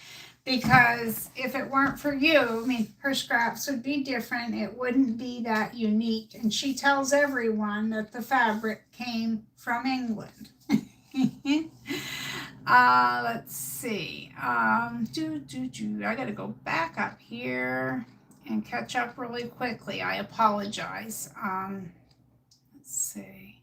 Because if it weren't for you, I mean, her scraps would be different. It wouldn't be that unique. And she tells everyone that the fabric came from England. Let's see. I gotta go back up here and catch up really quickly. I apologize. Let's see.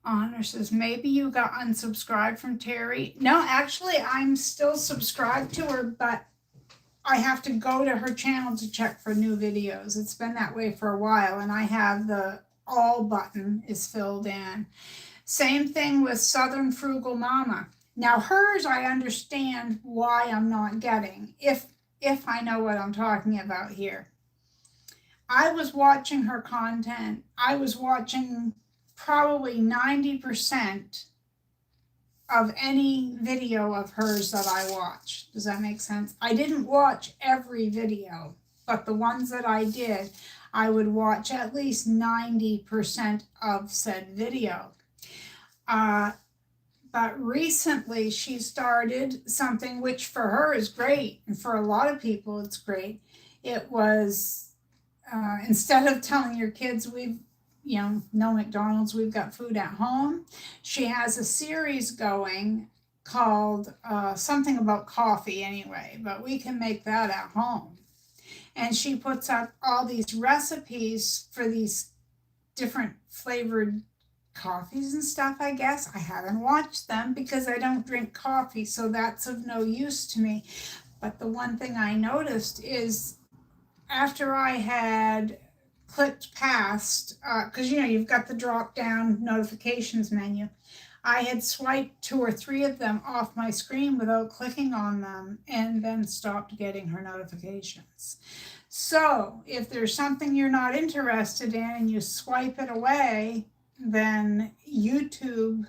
Honor says, maybe you got unsubscribed from Terry. No, actually, I'm still subscribed to her, but I have to go to her channel to check for new videos. It's been that way for a while, and I have the all button is filled in. Same thing with Southern Frugal Mama. Now hers, I understand why I'm not getting, if I know what I'm talking about here. I was watching her content. I was watching probably 90% of any video of hers that I watched. Does that make sense? I didn't watch every video, but the ones that I did, I would watch at least 90% of said video. But recently she started something which for her is great, and for a lot of people it's great. It was, instead of telling your kids no McDonald's, we've got food at home, she has a series going called something about coffee anyway, but we can make that at home. And she puts up all these recipes for these different flavored coffees and stuff, I guess. I haven't watched them because I don't drink coffee, so that's of no use to me. But the one thing I noticed is after I had clicked past, because you've got the drop down notifications menu, I had swiped 2 or 3 of them off my screen without clicking on them, and then stopped getting her notifications. So if there's something you're not interested in and you swipe it away, then YouTube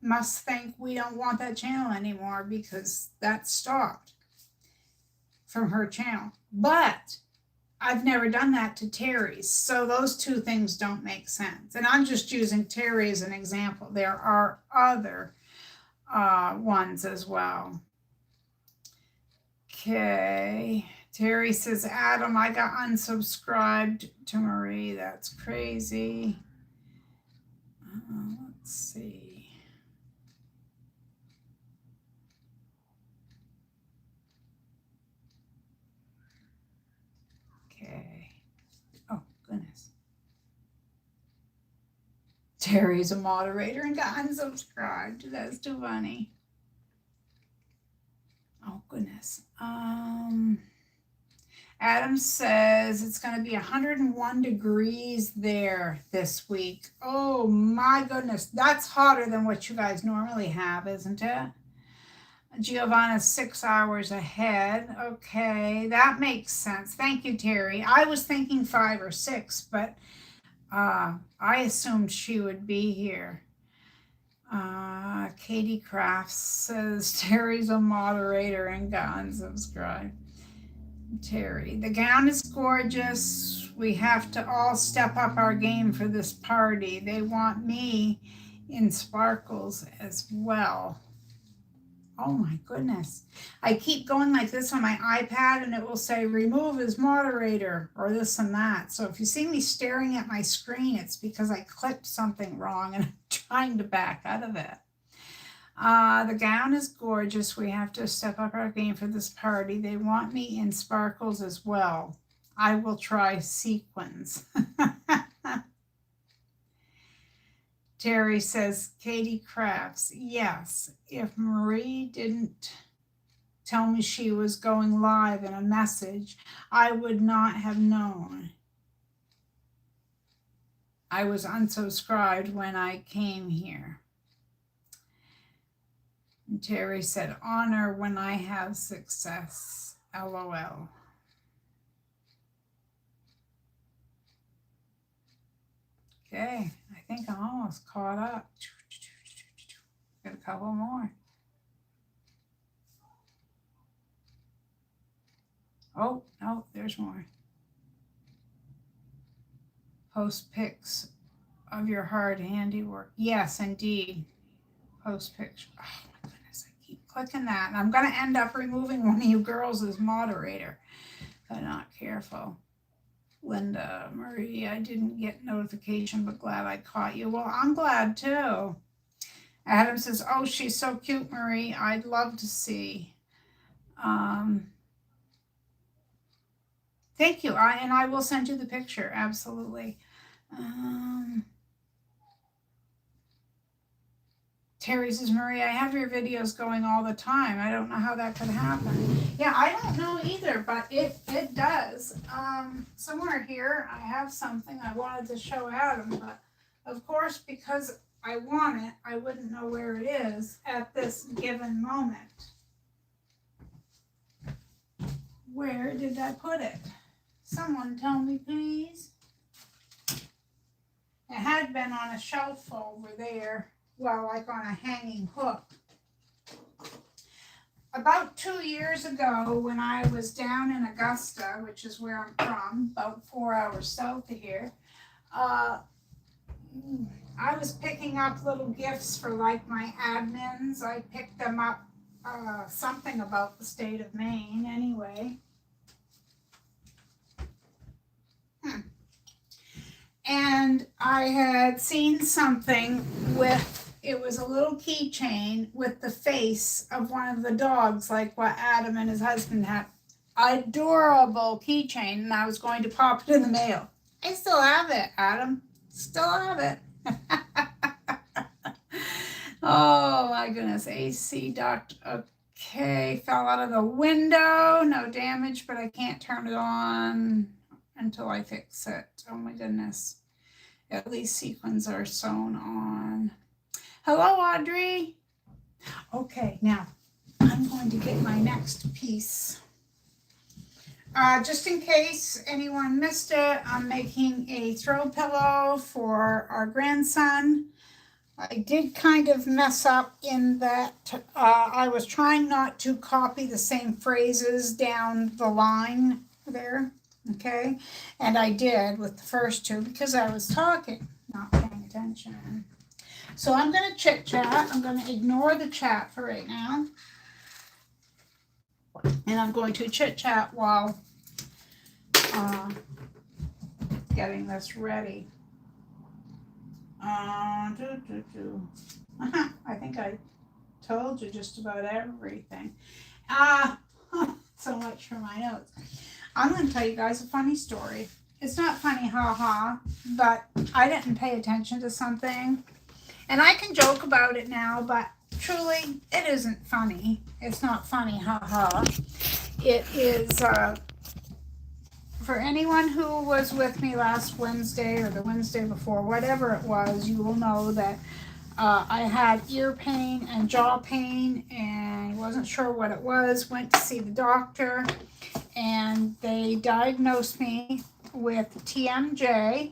must think we don't want that channel anymore because that stopped from her channel. But I've never done that to Terry's, so those two things don't make sense. And I'm just using Terry as an example. There are other ones as well. Okay, Terry says, Adam, I got unsubscribed to Marie. That's crazy. Let's see. Okay. Oh, goodness. Terry's a moderator and got unsubscribed. That's too funny. Oh, goodness. Adam says it's going to be 101 degrees there this week. Oh my goodness. That's hotter than what you guys normally have, isn't it? Giovanna's 6 hours ahead. Okay, that makes sense. Thank you, Terry. I was thinking 5 or 6, but I assumed she would be here. Katie Crafts says Terry's a moderator and got unsubscribed. Terry, the gown is gorgeous. We have to all step up our game for this party. They want me in sparkles as well. Oh my goodness. I keep going like this on my iPad and it will say remove as moderator or this and that. So if you see me staring at my screen, it's because I clicked something wrong and I'm trying to back out of it. The gown is gorgeous. We have to step up our game for this party. They want me in sparkles as well. I will try sequins. Terry says, Katie Crafts, yes, if Marie didn't tell me she was going live in a message, I would not have known. I was unsubscribed when I came here. And Terry said, honor when I have success, LOL. Okay, I think I'm almost caught up. Got a couple more. Oh, no, there's more. Post pics of your hard handiwork. Yes, indeed. Post picture. Oh my goodness, I keep clicking that. And I'm going to end up removing one of you girls as moderator if I'm not careful. Linda, Marie, I didn't get notification, but glad I caught you. Well, I'm glad too. Adam says, oh, she's so cute, Marie. I'd love to see. Thank you. And I will send you the picture. Absolutely. Terry says, Marie, I have your videos going all the time. I don't know how that could happen. Yeah, I don't know either, but it does. Somewhere here, I have something I wanted to show Adam, but of course, because I want it, I wouldn't know where it is at this given moment. Where did I put it? Someone tell me, please. It had been on a shelf over there. Well, like on a hanging hook. About 2 years ago, when I was down in Augusta, which is where I'm from, about 4 hours south of here, I was picking up little gifts for like my admins. I picked them up, something about the state of Maine anyway. And I had seen something with, it was a little keychain with the face of one of the dogs, like what Adam and his husband had. Adorable keychain, and I was going to pop it in the mail. I still have it, Adam. Still have it. Oh my goodness. AC duct. Okay, fell out of the window. No damage, but I can't turn it on until I fix it. Oh my goodness. At least sequins are sewn on. Hello, Audrey. Okay, now I'm going to get my next piece. Just in case anyone missed it, I'm making a throw pillow for our grandson. I did kind of mess up in that I was trying not to copy the same phrases down the line there. Okay, and I did with the first two because I was talking, not paying attention. So I'm going to chit chat. I'm going to ignore the chat for right now. And I'm going to chit chat while getting this ready. I think I told you just about everything. So much for my notes. I'm going to tell you guys a funny story. It's not funny, haha, but I didn't pay attention to something. And I can joke about it now, but truly, it isn't funny. It's not funny, haha. It is, for anyone who was with me last Wednesday or the Wednesday before, whatever it was, you will know that I had ear pain and jaw pain and wasn't sure what it was. Went to see the doctor. And they diagnosed me with TMJ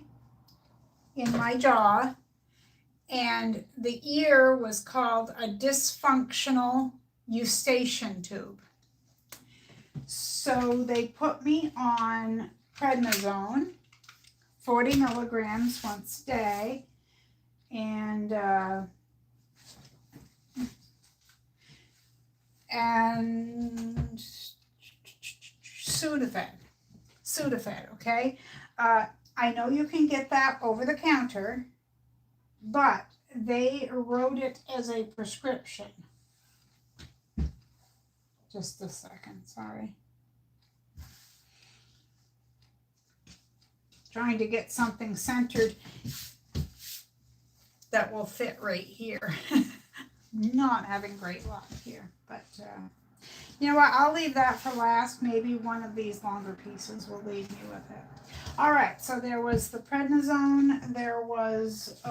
in my jaw, and the ear was called a dysfunctional eustachian tube. So they put me on prednisone, 40 milligrams once a day, and Sudafed, okay? I know you can get that over the counter, but they wrote it as a prescription. Just a second, sorry. Trying to get something centered that will fit right here. Not having great luck here, but you know what? I'll leave that for last. Maybe one of these longer pieces will leave me with it. All right, so there was the prednisone. There was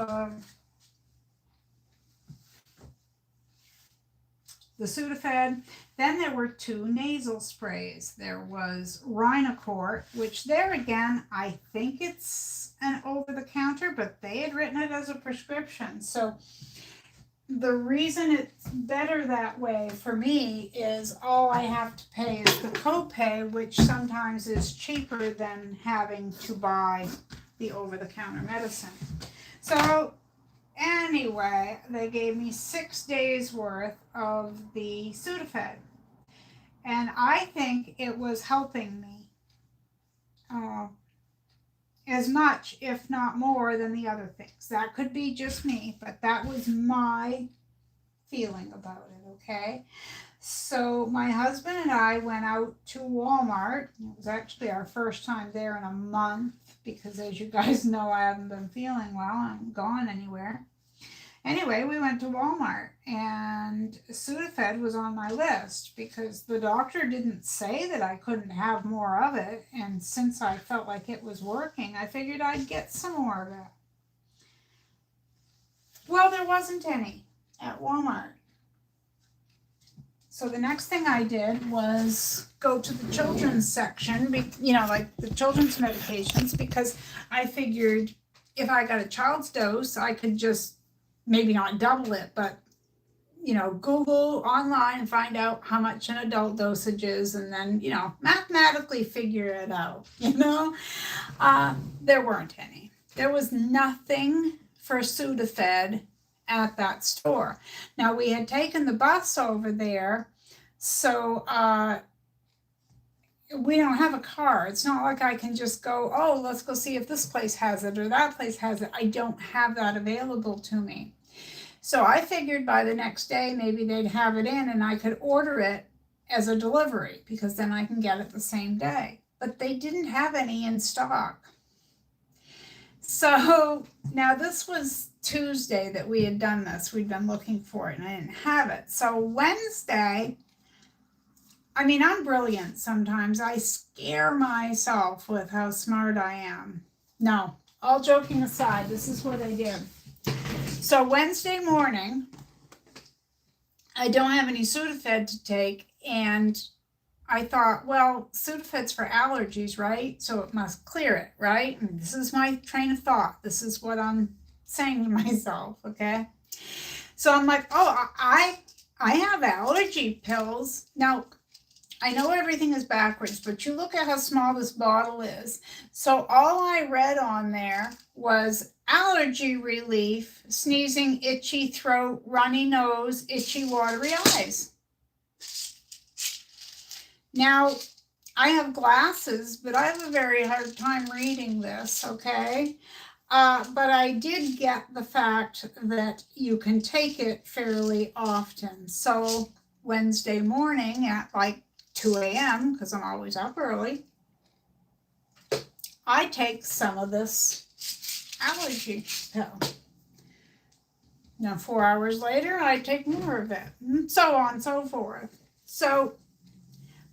the Sudafed. Then there were 2 nasal sprays. There was Rhinocort, which there again, I think it's an over-the-counter, but they had written it as a prescription. So the reason it's better that way for me is all I have to pay is the copay, which sometimes is cheaper than having to buy the over-the-counter medicine. So anyway, they gave me 6 days worth of the Sudafed, and I think it was helping me as much, if not more, than the other things. That could be just me, but that was my feeling about it, okay? So my husband and I went out to Walmart. It was actually our first time there in a month because, as you guys know, I haven't been feeling well. I haven't gone anywhere. Anyway, we went to Walmart, and Sudafed was on my list because the doctor didn't say that I couldn't have more of it, and since I felt like it was working, I figured I'd get some more of it. Well, there wasn't any at Walmart. So the next thing I did was go to the children's section, you know, like the children's medications, because I figured if I got a child's dose, I could just maybe not double it, but, you know, Google online and find out how much an adult dosage is, and then, you know, mathematically figure it out, you know. There weren't any. There was nothing for Sudafed at that store. Now, we had taken the bus over there, so we don't have a car. It's not like I can just go, oh, let's go see if this place has it or that place has it. I don't have that available to me. So I figured by the next day, maybe they'd have it in and I could order it as a delivery because then I can get it the same day. But they didn't have any in stock. So now this was Tuesday that we had done this. We'd been looking for it and I didn't have it. So Wednesday, I mean, I'm brilliant sometimes. I scare myself with how smart I am. No, all joking aside, this is what I did. So Wednesday morning, I don't have any Sudafed to take, and I thought, well, Sudafed's for allergies, right? So it must clear it, right? And this is my train of thought. This is what I'm saying to myself, okay? So I'm like, oh, I have allergy pills. Now, I know everything is backwards, but you look at how small this bottle is. So all I read on there was allergy relief, sneezing, itchy throat, runny nose, itchy, watery eyes. Now, I have glasses, but I have a very hard time reading this, okay? But I did get the fact that you can take it fairly often. So Wednesday morning at like 2 a.m., because I'm always up early, I take some of this allergy pill. Now 4 hours later, I take more of it, and so on and so forth. So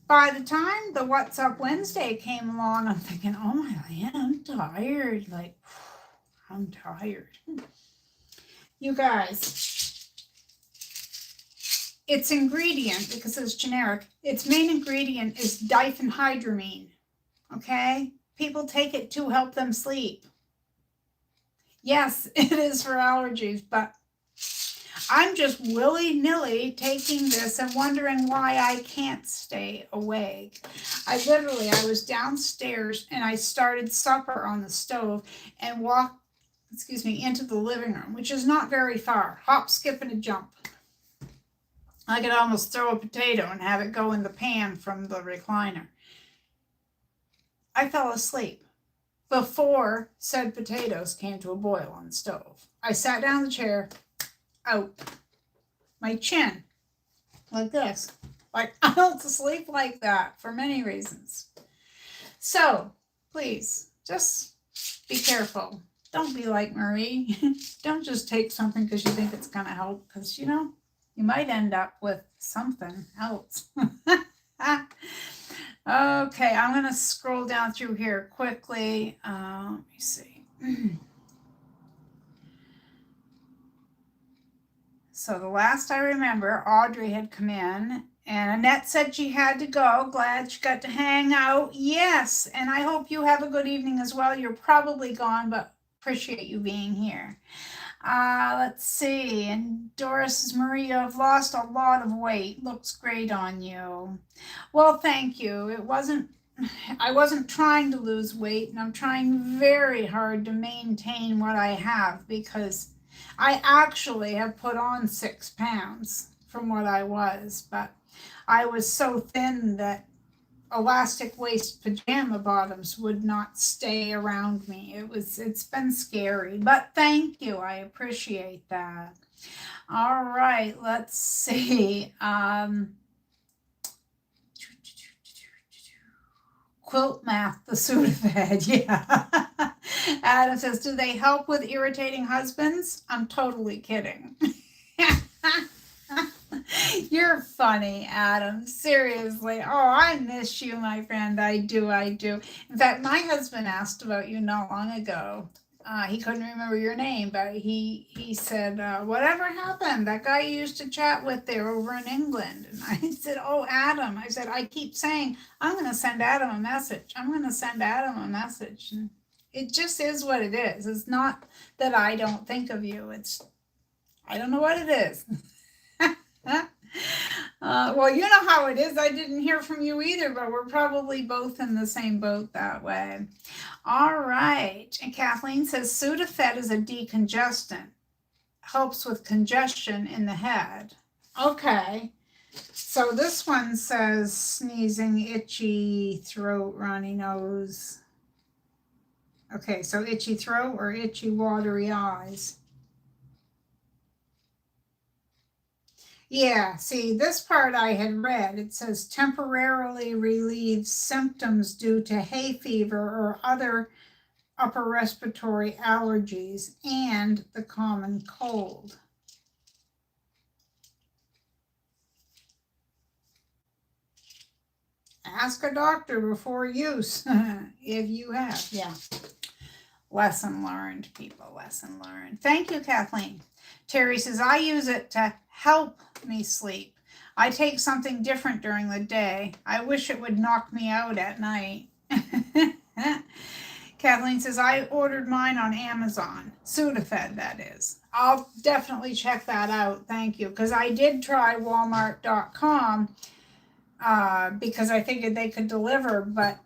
by the time the What's Up Wednesday came along, I'm thinking, oh my God, I'm tired. Like, I'm tired. You guys, its ingredient, because it's generic, its main ingredient is diphenhydramine, okay? People take it to help them sleep. Yes, it is for allergies, but I'm just willy-nilly taking this and wondering why I can't stay awake. I was downstairs and I started supper on the stove and walked, into the living room, which is not very far. Hop, skip, and a jump. I could almost throw a potato and have it go in the pan from the recliner. I fell asleep before said potatoes came to a boil on the stove. I sat down in the chair, out. My chin, like this. Like, I don't sleep like that for many reasons. So, please, just be careful. don't be like Marie. Don't just take something because you think it's going to help, because, you know, you might end up with something else. Okay, I'm going to scroll down through here quickly. Let me see. So the last I remember, Audrey had come in, and Annette said she had to go. Glad she got to hang out. Yes, and I hope you have a good evening as well. You're probably gone, but appreciate you being here. Let's see. And Doris says, Maria, I've lost a lot of weight. Looks great on you. Well, thank you. I wasn't trying to lose weight, and I'm trying very hard to maintain what I have, because I actually have put on 6 pounds from what I was, but I was so thin that elastic waist pajama bottoms would not stay around me. It's been scary, but thank you. I appreciate that. All right, let's see. Quilt math, the Sudafed, yeah. Adam says, do they help with irritating husbands? I'm totally kidding. You're funny, Adam. Seriously. Oh, I miss you, my friend. I do. In fact, my husband asked about you not long ago. He couldn't remember your name, but he said, whatever happened? That guy you used to chat with there over in England. And I said, oh, Adam. I said, I keep saying, I'm going to send Adam a message. I'm going to send Adam a message. And it just is what it is. It's not that I don't think of you. I don't know what it is. Well, you know how it is. I didn't hear from you either, but we're probably both in the same boat that way. All right. And Kathleen says Sudafed is a decongestant. Helps with congestion in the head. Okay. So this one says sneezing, itchy throat, runny nose. Okay, so itchy throat or itchy watery eyes. Yeah, see, this part I had read. It says temporarily relieves symptoms due to hay fever or other upper respiratory allergies and the common cold. Ask a doctor before use if you have. Yeah. Lesson learned, people. Lesson learned. Thank you, Kathleen. Terry says, I use it to help me sleep. I take something different during the day. I wish it would knock me out at night. Kathleen says, I ordered mine on Amazon. Sudafed, that is. I'll definitely check that out. Thank you. Because I did try Walmart.com because I figured they could deliver. But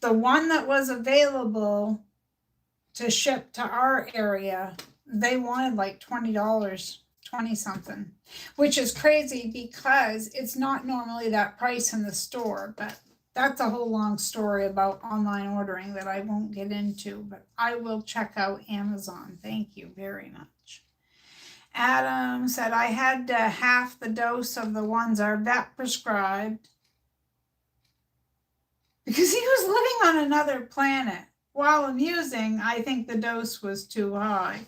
the one that was available to ship to our area, they wanted like $20, 20 something, which is crazy because it's not normally that price in the store. But that's a whole long story about online ordering that I won't get into, but I will check out Amazon. Thank you very much. Adam said, I had half the dose of the ones our vet prescribed because he was living on another planet. While amusing, I think the dose was too high.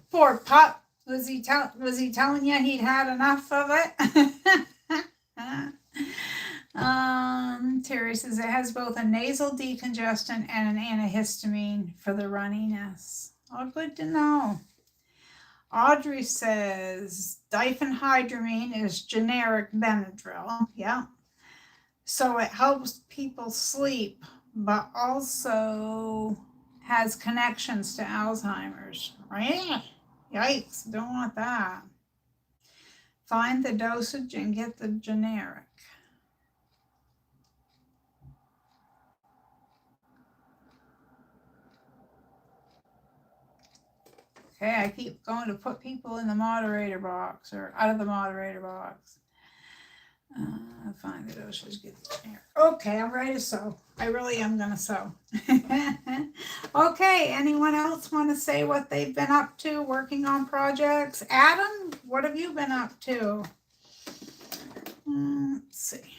Poor pup. Was he telling you he'd had enough of it? Terry says it has both a nasal decongestant and an antihistamine for the runniness. Oh, good to know. Audrey says diphenhydramine is generic Benadryl. Yeah. So it helps people sleep, but also has connections to Alzheimer's. Right? Yikes, don't want that. Find the dosage and get the generic. Okay, I keep going to put people in the moderator box or out of the moderator box. Find the dosage, get the generic. Okay, I'm ready to sew. I really am going to sew. Okay, anyone else want to say what they've been up to working on projects? Adam, what have you been up to? Let's see.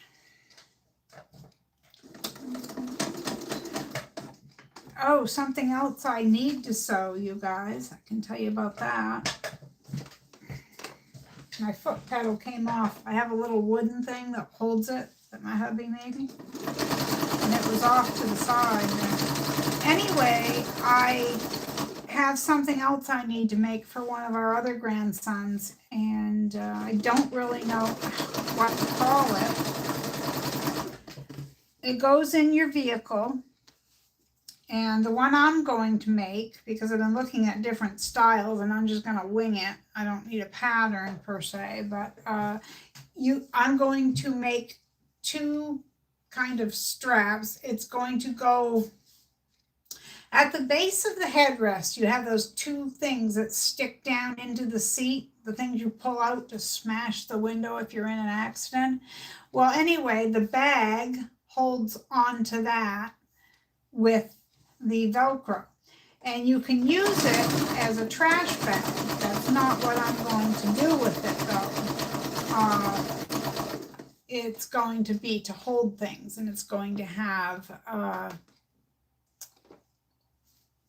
Oh, something else I need to sew, you guys. I can tell you about that. My foot pedal came off. I have a little wooden thing that holds it that my hubby made me. And it was off to the side there. Anyway, I have something else I need to make for one of our other grandsons. And I don't really know what to call it. It goes in your vehicle. And the one I'm going to make, because I've been looking at different styles and I'm just going to wing it. I don't need a pattern per se, but I'm going to make two kind of straps. It's going to go at the base of the headrest. You have those two things that stick down into the seat, the things you pull out to smash the window if you're in an accident. Well, anyway, the bag holds onto that with the Velcro, and you can use it as a trash bag. That's not what I'm going to do with it though. It's going to be to hold things, and it's going to have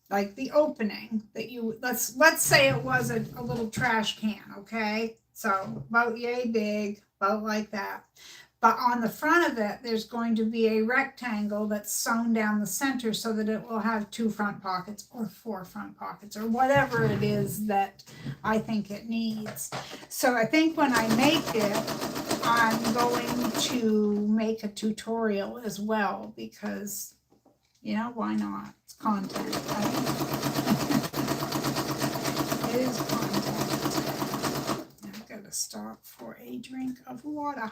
like the opening that you, let's say it was a little trash can, okay? So about yay big, about like that. But on the front of it, there's going to be a rectangle that's sewn down the center so that it will have 2 front pockets or 4 front pockets or whatever it is that I think it needs. So I think when I make it, I'm going to make a tutorial as well because, you know, why not? It's content, right? It is content. I've got to stop for a drink of water.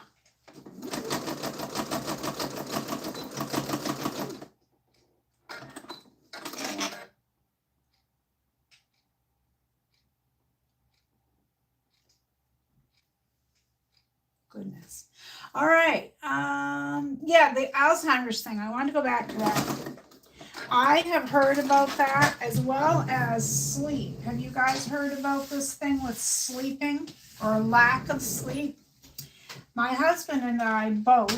Goodness. All right. Yeah, the Alzheimer's thing. I want to go back to that. I have heard about that as well as sleep. Have you guys heard about this thing with sleeping or lack of sleep? My husband and I both,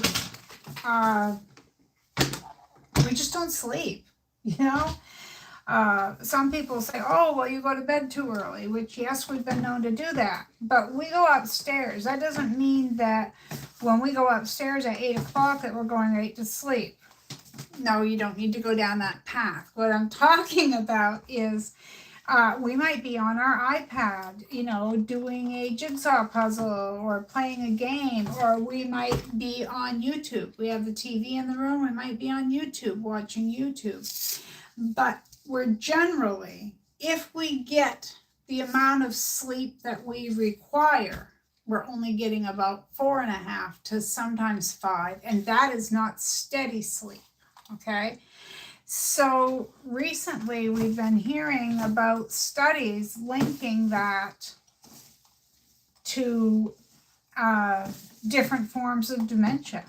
we just don't sleep, you know? Some people say, oh, well, you go to bed too early, which, yes, we've been known to do that. But we go upstairs. That doesn't mean that when we go upstairs at 8 o'clock that we're going right to sleep. No, you don't need to go down that path. What I'm talking about is we might be on our iPad, you know, doing a jigsaw puzzle or playing a game, or we might be on YouTube. We have the TV in the room. We might be on YouTube, watching YouTube. But we're generally, if we get the amount of sleep that we require, we're only getting about 4.5 to sometimes 5, and that is not steady sleep, okay? So recently we've been hearing about studies linking that to different forms of dementia.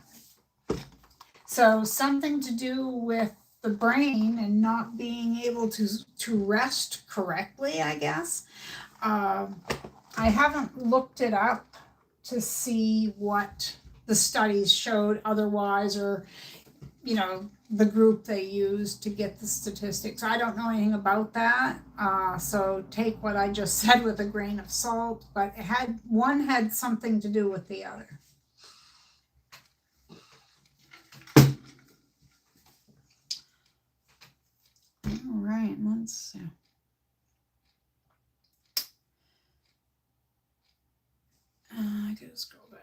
So something to do with the brain and not being able to rest correctly, I guess. I haven't looked it up to see what the studies showed otherwise, or, you know, the group they used to get the statistics. I don't know anything about that. So take what I just said with a grain of salt, but one had something to do with the other. All right, let's see. I gotta scroll back.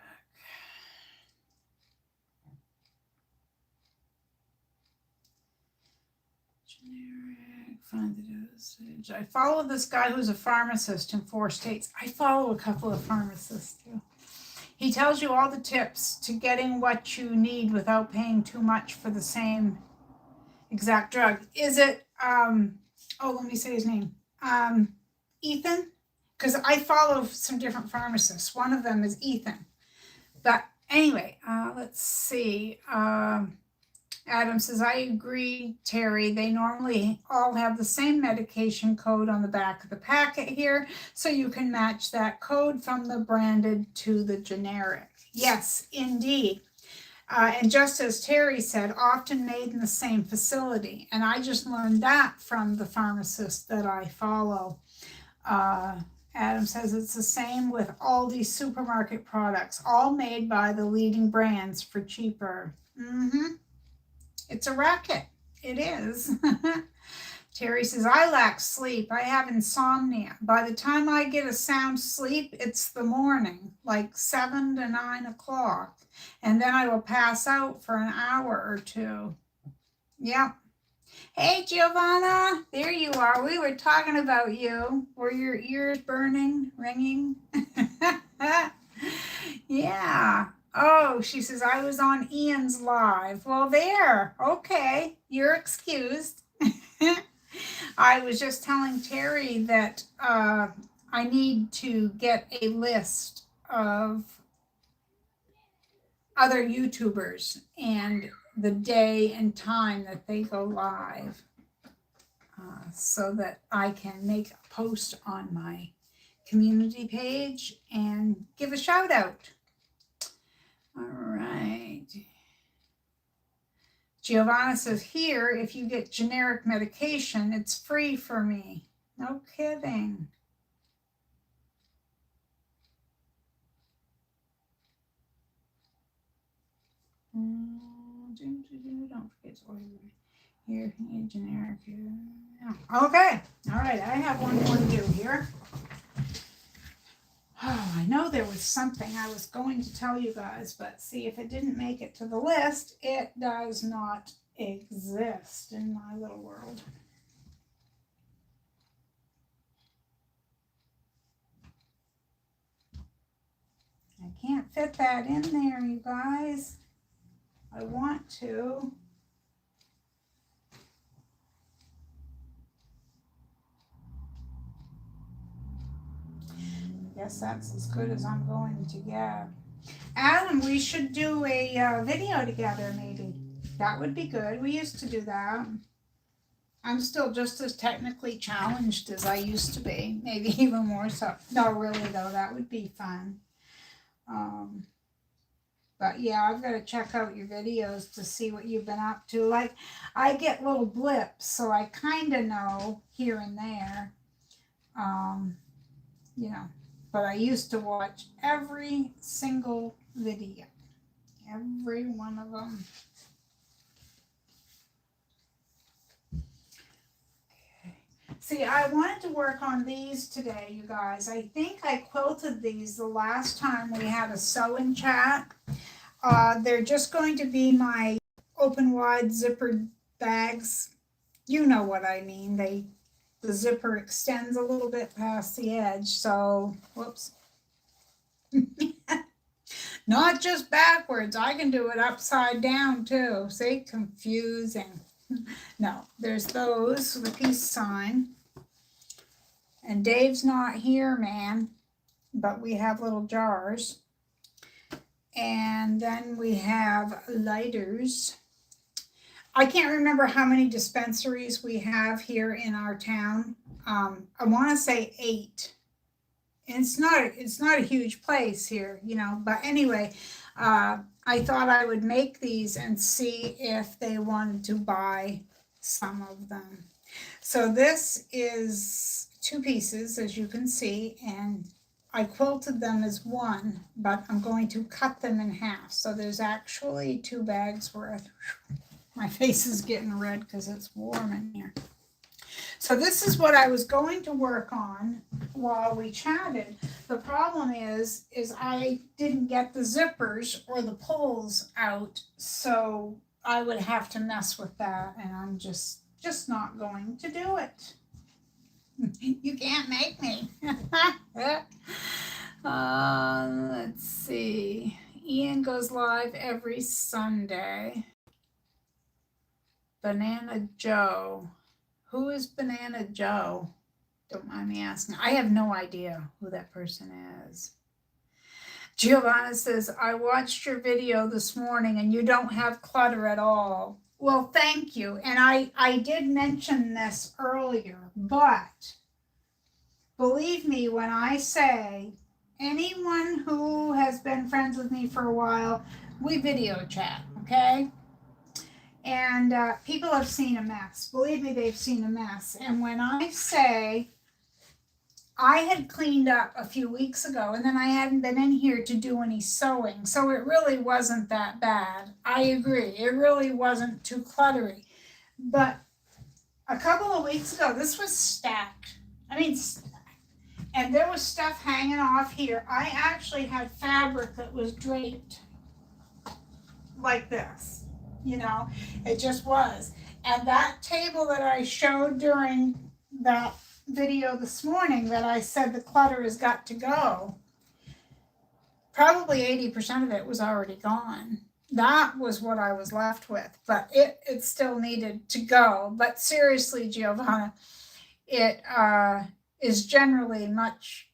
Generic, find the dosage. I follow this guy who's a pharmacist in 4 states. I follow a couple of pharmacists too. He tells you all the tips to getting what you need without paying too much for the same exact drug. Is it, let me say his name. Ethan? Because I follow some different pharmacists. One of them is Ethan. But anyway, let's see. Adam says, I agree, Terry. They normally all have the same medication code on the back of the packet here, so you can match that code from the branded to the generic. Yes, indeed. And just as Terry said, often made in the same facility. And I just learned that from the pharmacist that I follow. Adam says it's the same with Aldi supermarket products, all made by the leading brands for cheaper. It's a racket. It is. Terry says, I lack sleep. I have insomnia. By the time I get a sound sleep, it's the morning, like 7 to 9 o'clock. And then I will pass out for an hour or two. Yep. Hey, Giovanna, there you are. We were talking about you. Were your ears burning, ringing? Yeah. Oh, she says, I was on Ian's live. Well, there. Okay. You're excused. I was just telling Terry that I need to get a list of other YouTubers and the day and time that they go live so that I can make a post on my community page and give a shout out. All right. Giovanna says, here, if you get generic medication, it's free for me. No kidding. Don't forget to order here, generic. Okay. All right. I have one more to do here. Oh, I know there was something I was going to tell you guys, but see, if it didn't make it to the list, it does not exist in my little world. I can't fit that in there, you guys. I want to. I guess that's as good as I'm going to get. Adam, we should do a video together, maybe. That would be good. We used to do that. I'm still just as technically challenged as I used to be, maybe even more so. No, really, though, that would be fun. But yeah, I've got to check out your videos to see what you've been up to. Like, I get little blips, so I kind of know here and there, you know. But I used to watch every single video, every one of them. Okay. See, I wanted to work on these today, you guys. I think I quilted these the last time we had a sew-in chat. They're just going to be my open wide zippered bags. You know what I mean. The zipper extends a little bit past the edge, so whoops. Not just backwards. I can do it upside down too. See, confusing. No, there's those with a peace sign. And Dave's not here, man, but we have little jars. And then we have lighters. I can't remember how many dispensaries we have here in our town. I want to say 8. And it's not a huge place here, you know. But anyway, I thought I would make these and see if they wanted to buy some of them. So this is 2 pieces, as you can see, and I quilted them as one, but I'm going to cut them in half. So there's actually 2 bags worth. My face is getting red because it's warm in here. So this is what I was going to work on while we chatted. The problem is I didn't get the zippers or the pulls out, so I would have to mess with that, and I'm just not going to do it. You can't make me. Let's see. Ian goes live every Sunday. Banana Joe. Who is Banana Joe? Don't mind me asking. I have no idea who that person is. Giovanna says, I watched your video this morning and you don't have clutter at all. Well, thank you. And I did mention this earlier, but believe me when I say anyone who has been friends with me for a while we video chat, okay? And people have seen a mess. Believe me, they've seen a mess. And when I say I had cleaned up a few weeks ago, and then I hadn't been in here to do any sewing, so it really wasn't that bad. I agree. It really wasn't too cluttery. But a couple of weeks ago, this was stacked. I mean, and there was stuff hanging off here. I actually had fabric that was draped like this, you know, it just was. And that table that I showed during that video this morning that I said the clutter has got to go, probably 80% of it was already gone. That was what I was left with, but it still needed to go. But seriously, Giovanna, it is generally much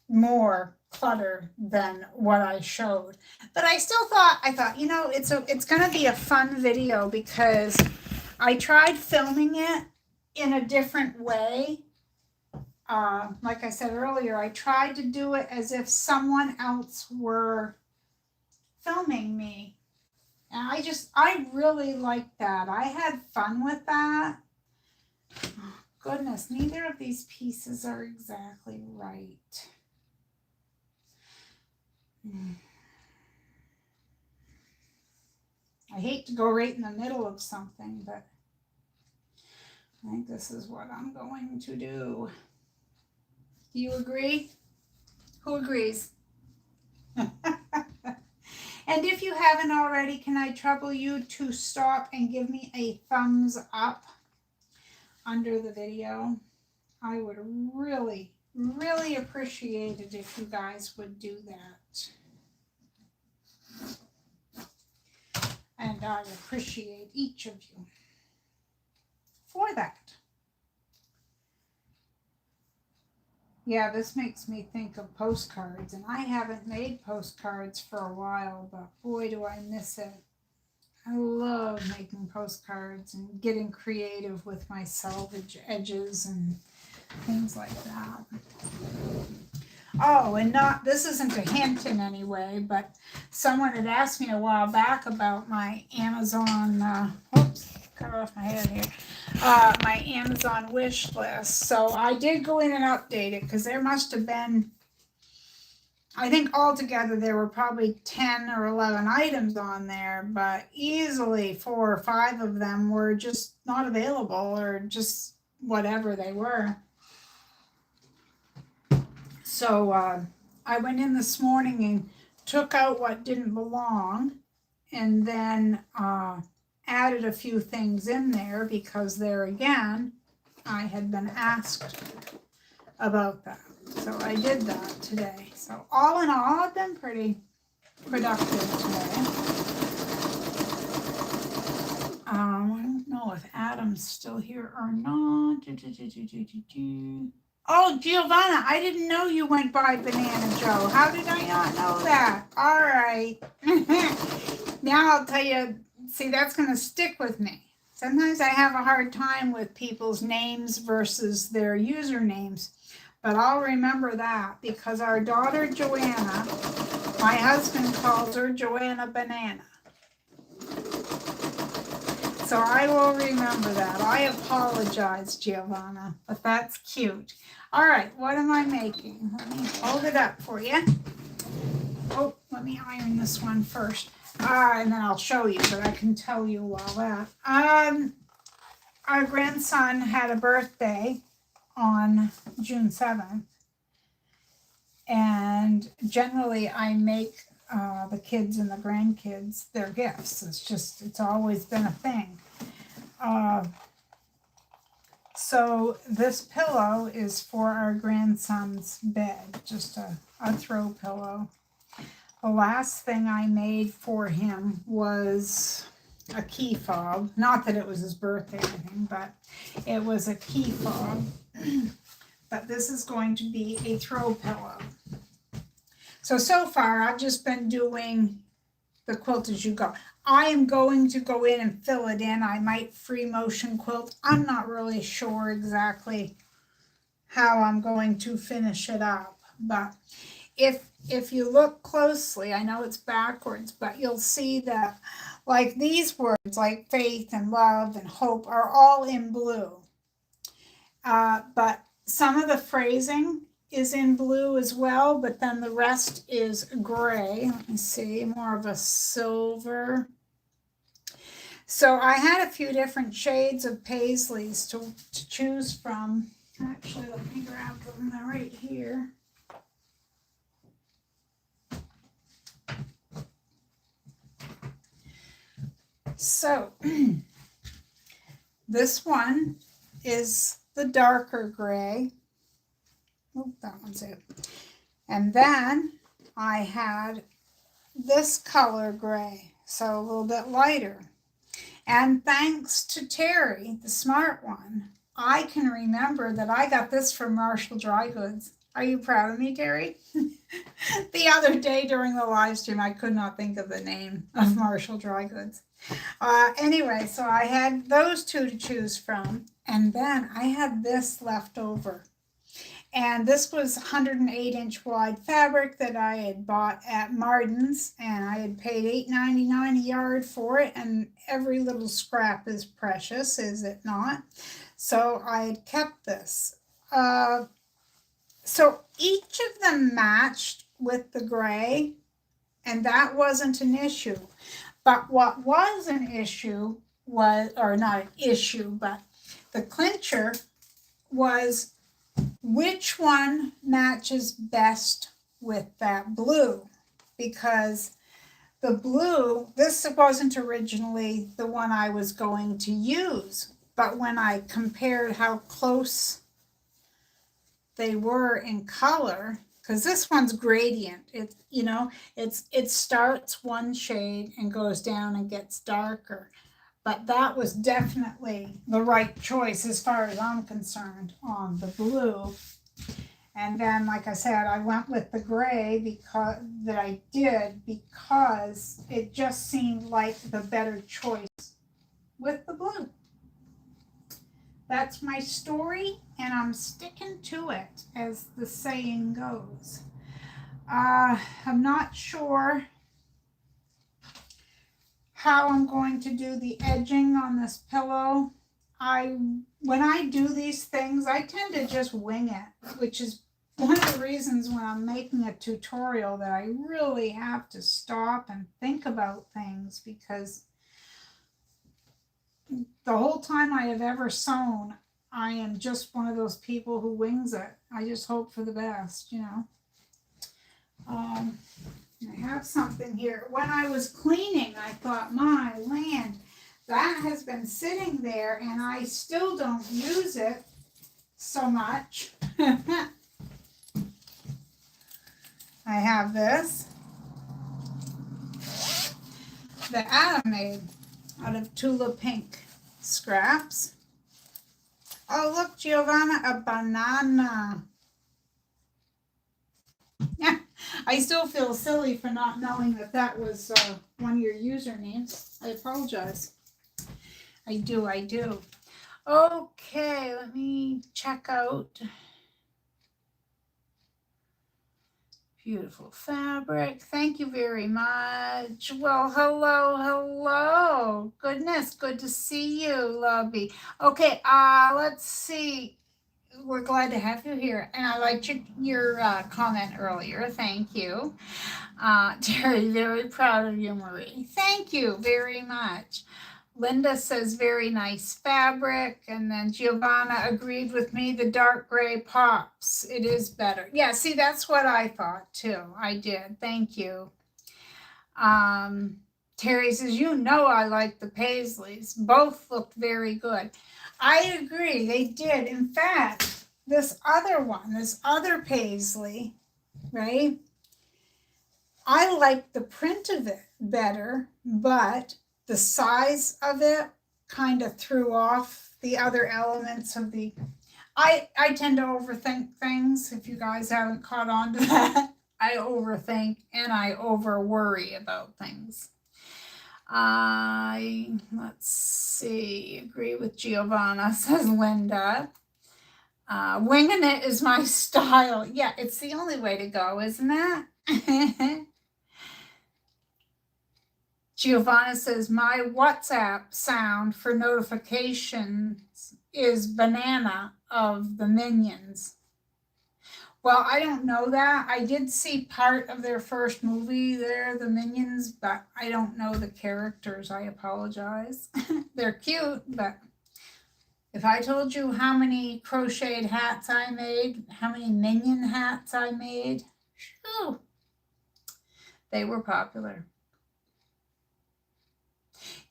more clutter than what I showed. But I still thought, you know, it's going to be a fun video because I tried filming it in a different way. Like I said earlier, I tried to do it as if someone else were filming me. And I really liked that. I had fun with that. Oh, goodness, neither of these pieces are exactly right. I hate to go right in the middle of something, but I think this is what I'm going to do. Do you agree? Who agrees? And if you haven't already, can I trouble you to stop and give me a thumbs up under the video? I would really, really appreciate it if you guys would do that. And I appreciate each of you for that. Yeah, this makes me think of postcards, and I haven't made postcards for a while, but boy, do I miss it. I love making postcards and getting creative with my selvage edges and things like that. Oh, and this isn't a hint in any way, but someone had asked me a while back about my Amazon, oops, cut off my head here, my Amazon wish list. So I did go in and update it because there must have been, I think altogether there were probably 10 or 11 items on there, but easily 4 or 5 of them were just not available or just whatever they were. So I went in this morning and took out what didn't belong, and then added a few things in there because there again, I had been asked about that. So I did that today. So all in all, I've been pretty productive today. I don't know if Adam's still here or not. Oh, Giovanna, I didn't know you went by Banana Joe. How did I not know that? All right. Now I'll tell you, see, that's going to stick with me. Sometimes I have a hard time with people's names versus their usernames, but I'll remember that because our daughter Joanna, my husband calls her Joanna Banana. So I will remember that. I apologize, Giovanna, but that's cute. All right, what am I making? Let me hold it up for you. Oh, let me iron this one first. And then I'll show you, but I can tell you all that. Our grandson had a birthday on June 7th. And generally I make the kids and the grandkids their gifts. It's always been a thing. So this pillow is for our grandson's bed, just a throw pillow. The last thing I made for him was a key fob. Not that it was his birthday or anything, but it was a key fob. But this is going to be a throw pillow. So far, I've just been doing the quilt as you go. I am going to go in and fill it in. I might free motion quilt. I'm not really sure exactly how I'm going to finish it up, but if you look closely, I know it's backwards, but you'll see that like these words like faith and love and hope are all in blue. But some of the phrasing is in blue as well, but then the rest is gray. Let me see, more of a silver. So I had a few different shades of paisleys to choose from. Actually, let me grab them. They're right here. So this one is the darker gray. Oh, that one's it. And then I had this color gray, so a little bit lighter. And thanks to Terry, the smart one, I can remember that I got this from Marshall Dry Goods. Are you proud of me, Terry? The other day during the live stream, I could not think of the name of Marshall Dry Goods. Anyway, so I had those two to choose from, and then I had this left over. And this was 108-inch wide fabric that I had bought at Martin's, and I had paid $8.99 a yard for it, and every little scrap is precious, is it not? So I had kept this. So each of them matched with the gray, and that wasn't an issue. But what was an issue was, or not an issue, but the clincher was which one matches best with that blue, because the blue, this wasn't originally the one I was going to use, but when I compared how close they were in color, because this one's gradient, it, you know, it starts one shade and goes down and gets darker. But that was definitely the right choice as far as I'm concerned on the blue. And then, like I said, I went with the gray because it just seemed like the better choice with the blue. That's my story, and I'm sticking to it, as the saying goes. I'm not sure how I'm going to do the edging on this pillow. When I do these things, I tend to just wing it, which is one of the reasons when I'm making a tutorial that I really have to stop and think about things, because the whole time I have ever sewn, I am just one of those people who wings it. I just hope for the best, you know. I have something here. When I was cleaning, I thought, my land, that has been sitting there and I still don't use it so much. I have this that Adam made out of Tula Pink scraps. Oh, look, Giovanna, a banana. Yeah, I still feel silly for not knowing that that was one of your usernames. I apologize. I do. Okay, let me check out. Beautiful fabric. Thank you very much. Well, hello. Goodness, good to see you, lovey. Okay, let's see. We're glad to have you here. And I liked your comment earlier. Thank you. Terry, very proud of you, Marie. Thank you very much. Linda says very nice fabric. And then Giovanna agreed with me. The dark gray pops. It is better. Yeah, see, that's what I thought too. I did. Thank you. Terry says, you know, I like the paisleys. Both looked very good. I agree, they did. In fact, this other one, this other paisley, right? I like the print of it better, but the size of it kind of threw off the other elements of the... I tend to overthink things, if you guys haven't caught on to that. I overthink and I over worry about things. Let's see, agree with Giovanna, says Linda. Winging it is my style. Yeah, it's the only way to go, isn't it? Giovanna says, my WhatsApp sound for notifications is banana of the Minions. Well, I don't know that. I did see part of their first movie there, the Minions, but I don't know the characters. I apologize. They're cute, but if I told you how many crocheted hats I made, how many Minion hats I made, whew, they were popular.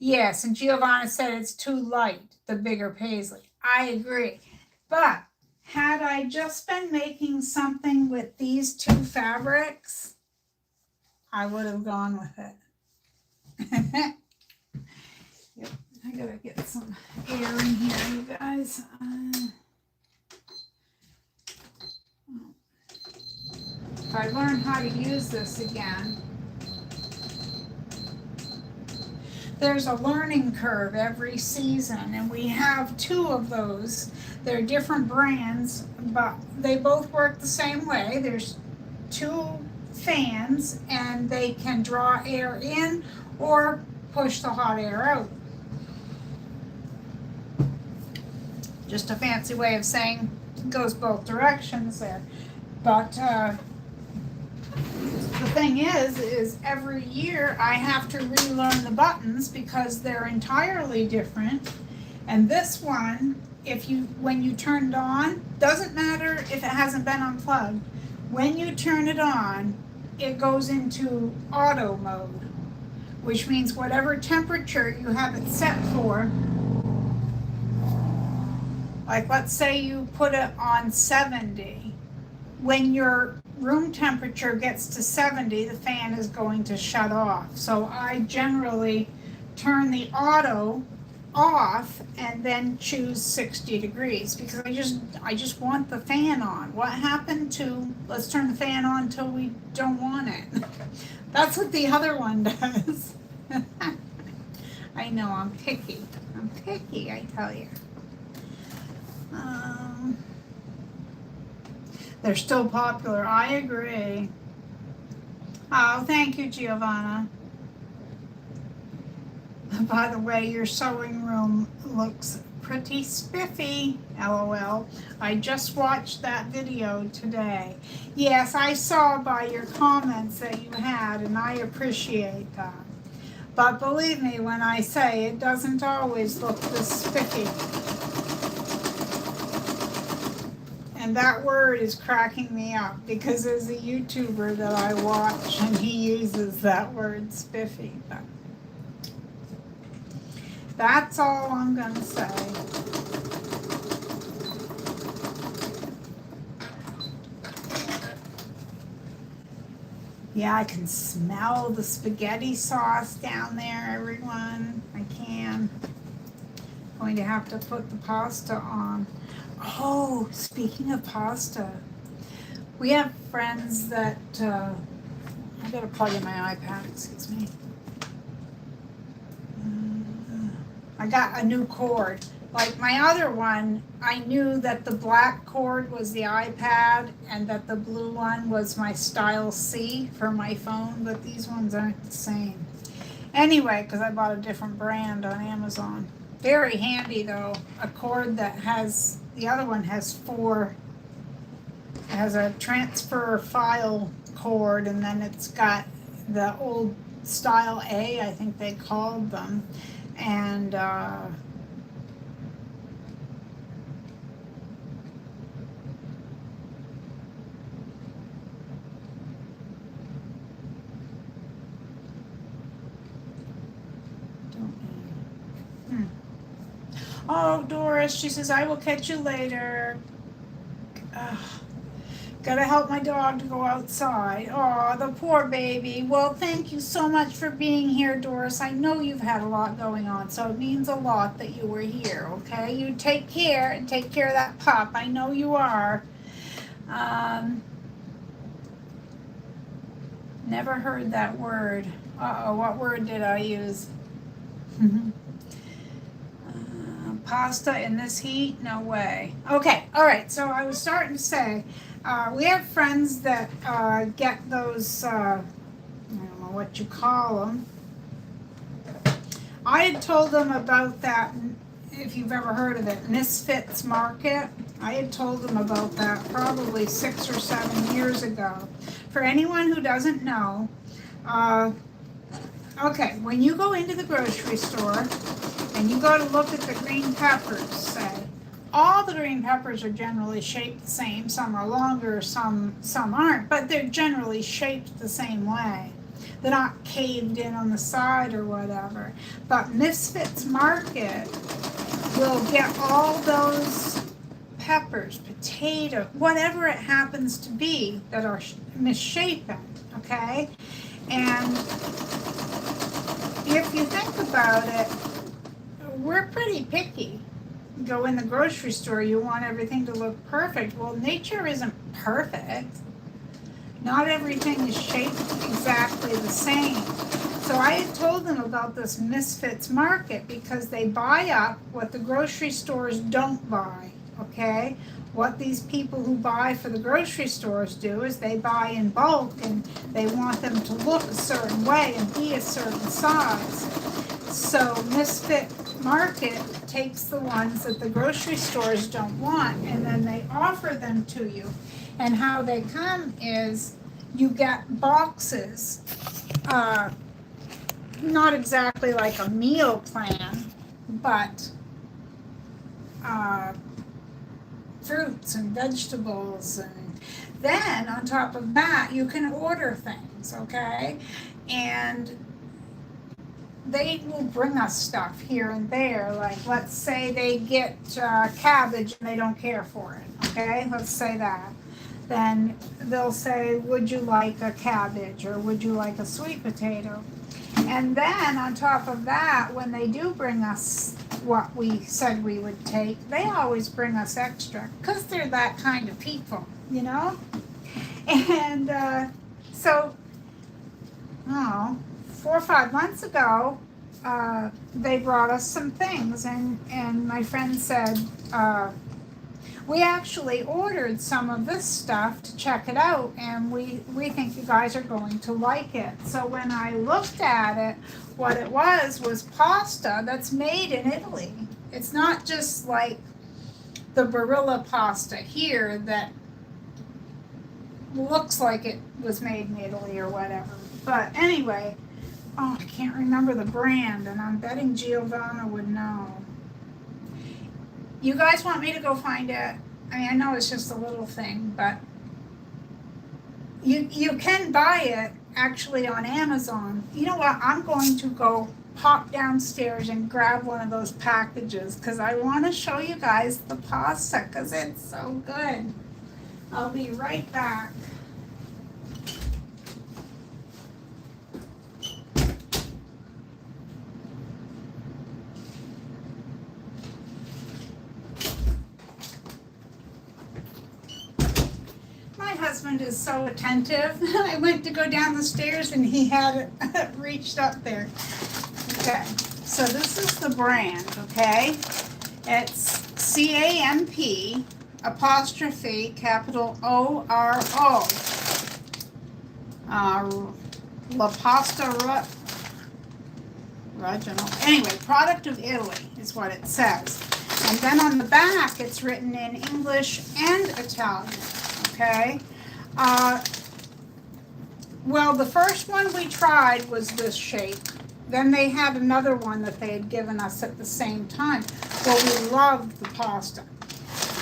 Yes, and Giovanna said it's too light, the bigger paisley. I agree. But had I just been making something with these two fabrics, I would have gone with it. Yep, I gotta get some air in here, you guys. If I learn how to use this again. There's a learning curve every season, and we have two of those. They're different brands, but they both work the same way. There's two fans, and they can draw air in or push the hot air out. Just a fancy way of saying it goes both directions there. But the thing is every year I have to relearn the buttons because they're entirely different. And this one, when you turn it on, doesn't matter if it hasn't been unplugged. When you turn it on, it goes into auto mode, which means whatever temperature you have it set for, like let's say you put it on 70, when your room temperature gets to 70, the fan is going to shut off. So I generally turn the auto off and then choose 60 degrees because I just want the fan on. What happened to let's turn the fan on until we don't want it? That's what the other one does. I know, I'm picky. I tell you. They're still popular. I agree. Oh, thank you, Giovanna. By the way, your sewing room looks pretty spiffy, LOL. I just watched that video today. Yes, I saw by your comments that you had, and I appreciate that. But believe me when I say it doesn't always look this spiffy. And that word is cracking me up because there's a YouTuber that I watch and he uses that word spiffy. But that's all I'm going to say. Yeah, I can smell the spaghetti sauce down there, everyone. I can. Going to have to put the pasta on. Oh, speaking of pasta, we have friends that, I gotta plug in my iPad, excuse me. I got a new cord. Like my other one, I knew that the black cord was the iPad and that the blue one was my Style C for my phone, but these ones aren't the same. Anyway, because I bought a different brand on Amazon. Very handy though, a cord that has, the other one has four, it has a transfer file cord and then it's got the old Style A, I think they called them, and oh, Doris, she says, I will catch you later. Gotta help my dog to go outside. Oh, the poor baby. Well, thank you so much for being here, Doris. I know you've had a lot going on, so it means a lot that you were here, okay? You take care and take care of that pup. I know you are. Never heard that word. Uh-oh, what word did I use? pasta in this heat? No way. Okay, all right, so I was starting to say, we have friends that get those, I don't know what you call them. I had told them about that, if you've ever heard of it, Misfits Market. I had told them about that probably 6 or 7 years ago. For anyone who doesn't know, okay, when you go into the grocery store and you go to look at the green peppers, say, all the green peppers are generally shaped the same. Some are longer, some aren't, but they're generally shaped the same way. They're not caved in on the side or whatever. But Misfits Market will get all those peppers, potato, whatever it happens to be that are misshapen, okay? And if you think about it, we're pretty picky. You go in the grocery store, you want everything to look perfect. Well, nature isn't perfect. Not everything is shaped exactly the same. So I had told them about this Misfits Market because they buy up what the grocery stores don't buy, okay? What these people who buy for the grocery stores do is they buy in bulk and they want them to look a certain way and be a certain size. So Misfit Market takes the ones that the grocery stores don't want and then they offer them to you. And how they come is you get boxes, not exactly like a meal plan, but fruits and vegetables. And then on top of that, you can order things, okay? And they will bring us stuff here and there. Like, let's say they get cabbage and they don't care for it, okay? Let's say that. Then they'll say, would you like a cabbage or would you like a sweet potato? And then on top of that, when they do bring us what we said we would take, they always bring us extra because they're that kind of people, you know? And so, oh, 4 or 5 months ago, they brought us some things and my friend said, we actually ordered some of this stuff to check it out, and we think you guys are going to like it. So when I looked at it, what it was pasta that's made in Italy. It's not just like the Barilla pasta here that looks like it was made in Italy or whatever. But anyway, oh, I can't remember the brand, and I'm betting Giovanna would know. You guys want me to go find it? I mean, I know it's just a little thing, but you can buy it actually on Amazon. You know what? I'm going to go pop downstairs and grab one of those packages because I want to show you guys the pasta because it's so good. I'll be right back. Husband is so attentive. I went to go down the stairs and he had it reached up there. Okay, so this is the brand, okay? It's CAMP apostrophe capital ORO. La Pasta Regional. Anyway, product of Italy is what it says. And then on the back it's written in English and Italian, okay? Well, the first one we tried was this shape. Then they had another one that they had given us at the same time. Well, we loved the pasta.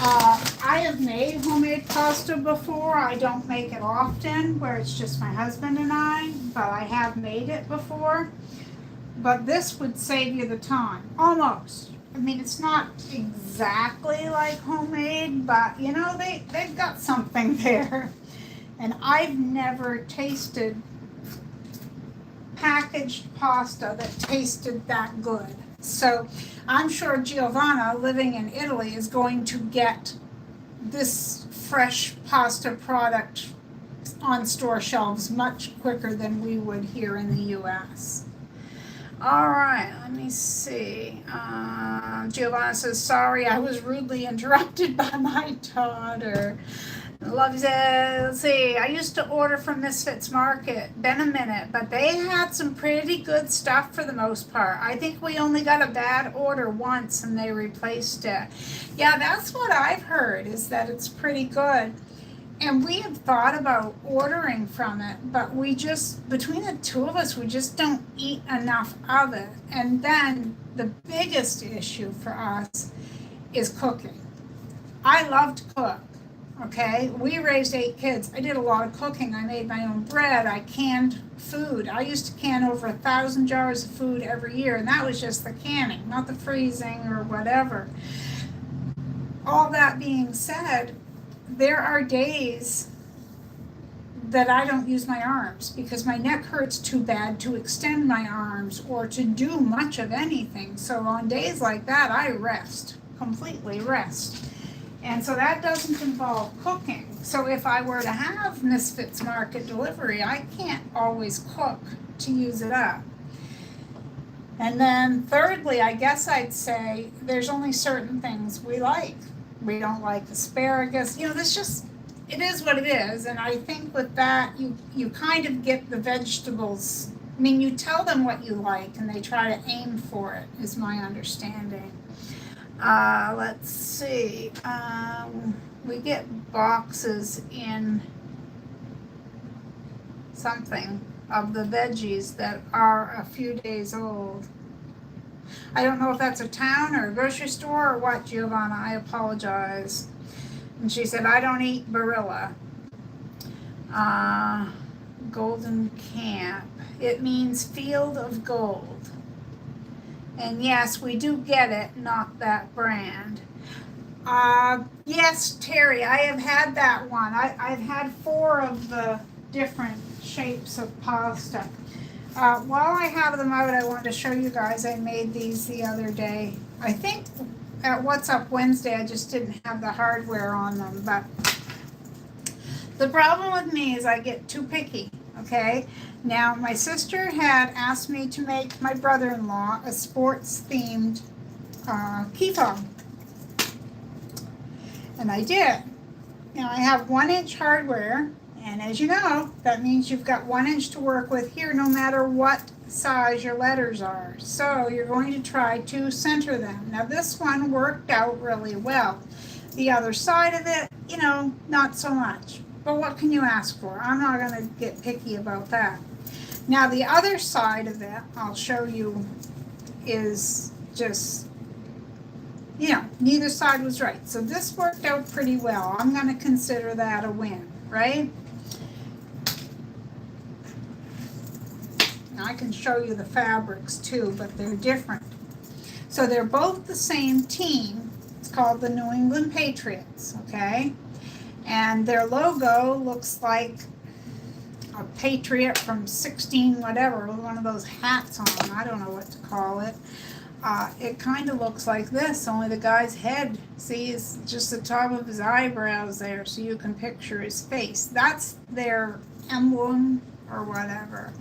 I have made homemade pasta before. I don't make it often, where it's just my husband and I, but I have made it before. But this would save you the time, almost. I mean, it's not exactly like homemade, but you know, they've got something there. And I've never tasted packaged pasta that tasted that good. So I'm sure Giovanna, living in Italy, is going to get this fresh pasta product on store shelves much quicker than we would here in the US. All right, let me see. Giovanna says, sorry, I was rudely interrupted by my daughter. Love says, let's see, I used to order from Misfits Market. Been a minute, but they had some pretty good stuff for the most part. I think we only got a bad order once and they replaced it. Yeah, that's what I've heard, is that it's pretty good. And we have thought about ordering from it, but we just, between the two of us, we just don't eat enough of it. And then the biggest issue for us is cooking. I love to cook, okay? We raised 8 kids. I did a lot of cooking. I made my own bread. I canned food. I used to can over 1,000 jars of food every year, and that was just the canning, not the freezing or whatever. All that being said, there are days that I don't use my arms because my neck hurts too bad to extend my arms or to do much of anything. So on days like that, I rest, completely rest. And so that doesn't involve cooking. So if I were to have Misfits Market delivery, I can't always cook to use it up. And then thirdly, I guess I'd say there's only certain things we like. We don't like asparagus. This just, it is what it is. And I think with that, you kind of get the vegetables. I mean, you tell them what you like and they try to aim for it, is my understanding. Let's see. We get boxes in something of the veggies that are a few days old. I don't know if that's a town or a grocery store or what, Giovanna. I apologize. And she said, I don't eat Barilla. Golden Camp. It means field of gold. And yes, we do get it, not that brand. Yes, Terry, I have had that one. I've had 4 of the different shapes of pasta. While I have them out, I wanted to show you guys, I made these the other day. I think at What's Up Wednesday, I just didn't have the hardware on them. But the problem with me is I get too picky, okay? Now, my sister had asked me to make my brother-in-law a sports-themed key fob. And I did. Now, I have 1-inch hardware. And as you know, that means you've got 1 inch to work with here no matter what size your letters are. So you're going to try to center them. Now this one worked out really well. The other side of it, not so much. But what can you ask for? I'm not going to get picky about that. Now the other side of it, I'll show you, is just, neither side was right. So this worked out pretty well. I'm going to consider that a win, right? I can show you the fabrics too, but they're different. So they're both the same team. It's called the New England Patriots, okay? And their logo looks like a patriot from 16 whatever, with one of those hats on. I don't know what to call it. It kind of looks like this, only the guy's head, see, is just the top of his eyebrows there, so you can picture his face. That's their emblem or whatever.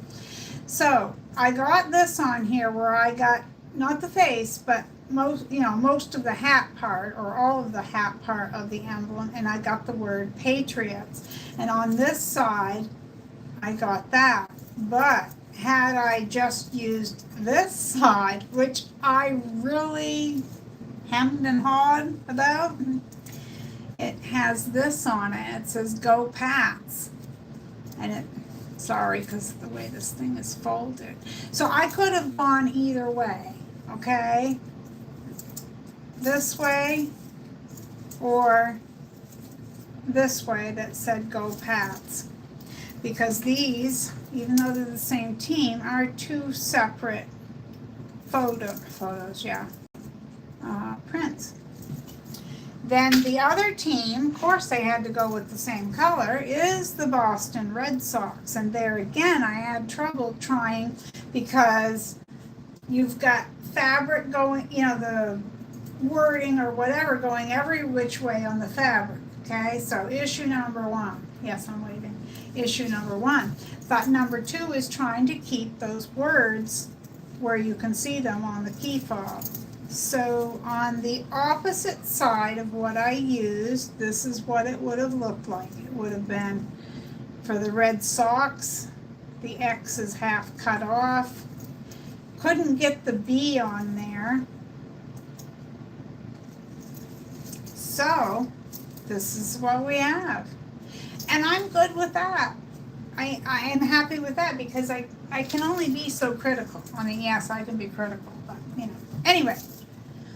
So I got this on here where I got not the face, but most of the hat part or all of the hat part of the emblem, and I got the word Patriots. And on this side, I got that. But had I just used this side, which I really hemmed and hawed about, it has this on it. It says Go Pats. And sorry, because the way this thing is folded. So I could have gone either way, okay? This way or this way that said Go Pats. Because these, even though they're the same team, are 2 separate prints. Then the other team, of course they had to go with the same color, is the Boston Red Sox. And there again, I had trouble trying because you've got fabric going, the wording or whatever going every which way on the fabric. Okay, so issue number 1. Yes, I'm waiting. Issue number 1. Thought number 2 is trying to keep those words where you can see them on the key fob. So on the opposite side of what I used, this is what it would have looked like. It would have been for the red socks, the X is half cut off. Couldn't get the B on there. So this is what we have. And I'm good with that. I am happy with that because I can only be so critical. I mean, yes, I can be critical, but you know. Anyway,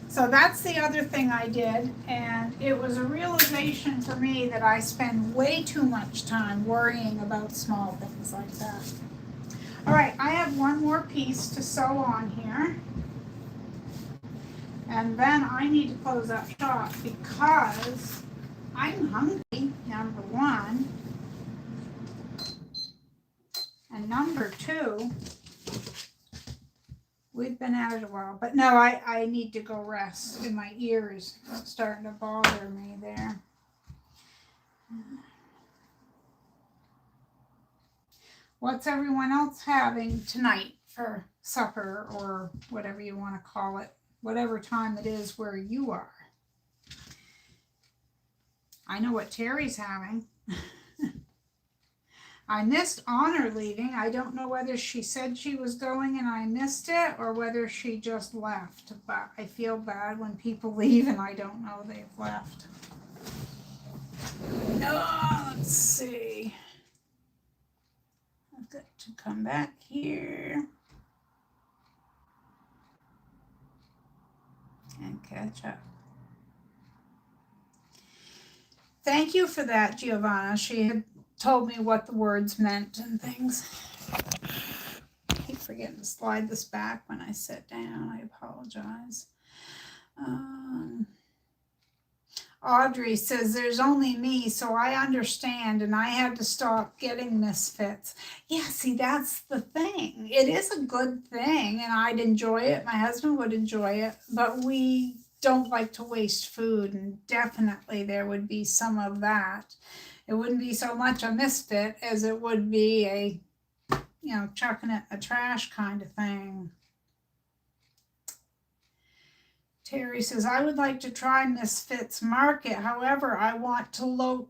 so that's the other thing I did, and it was a realization for me that I spend way too much time worrying about small things like that. All right, I have one more piece to sew on here. And then I need to close up shop because I'm hungry, number one. And number two, we've been at it a while. But no, I need to go rest. And my ear is starting to bother me there. What's everyone else having tonight for supper or whatever you want to call it? Whatever time it is where you are. I know what Terry's having. I missed Honor leaving. I don't know whether she said she was going and I missed it or whether she just left. But I feel bad when people leave and I don't know they've left. Let's see. I've got to come back here. And catch up. Thank you for that, Giovanna. She had told me what the words meant and things. I keep forgetting to slide this back when I sit down. I apologize. Audrey says, there's only me, so I understand, and I had to stop getting misfits. Yeah, see, that's the thing. It is a good thing, and I'd enjoy it. My husband would enjoy it, but we don't like to waste food, and definitely there would be some of that. It wouldn't be so much a misfit as it would be a, you know, chucking it in the trash kind of thing. Terry says, I would like to try Misfits Market. However, I want to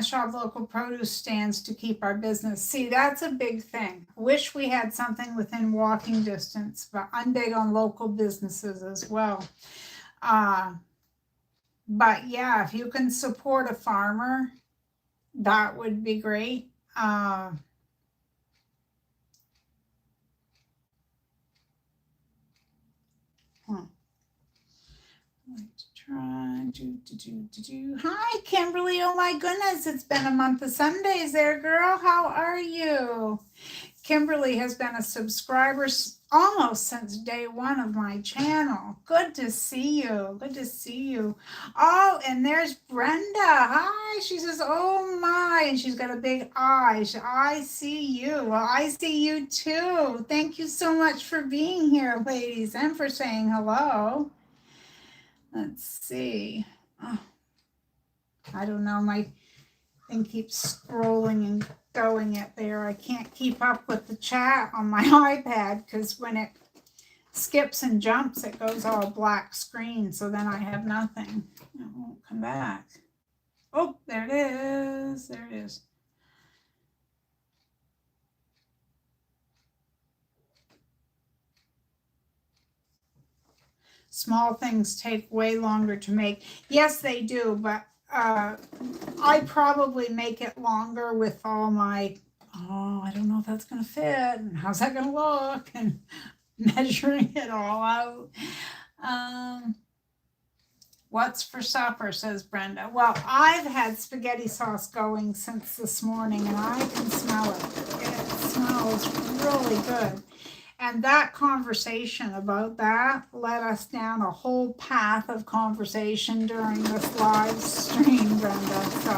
shop local produce stands to keep our business. See, that's a big thing. Wish we had something within walking distance, but I'm big on local businesses as well. But yeah, if you can support a farmer, that would be great. Hi, Kimberly. Oh my goodness, it's been a month of Sundays there, girl. How are you? Kimberly has been a subscriber almost since day one of my channel. Good to see you. Good to see you. Oh, and there's Brenda. Hi. She says, oh my, and she's got a big eye. I see you. Well, I see you too. Thank you so much for being here, ladies, and for saying hello. Let's see. Oh, I don't know. My thing keeps scrolling and going it there. I can't keep up with the chat on my iPad because when it skips and jumps, it goes all black screen. So then I have nothing. It won't come back. Oh, there it is. There it is. Small things take way longer to make. Yes, they do, but I probably make it longer with all my, I don't know if that's going to fit, and how's that going to look, and measuring it all out. What's for supper, says Brenda. Well, I've had spaghetti sauce going since this morning, and I can smell it. It smells really good. And that conversation about that led us down a whole path of conversation during this live stream, Brenda. So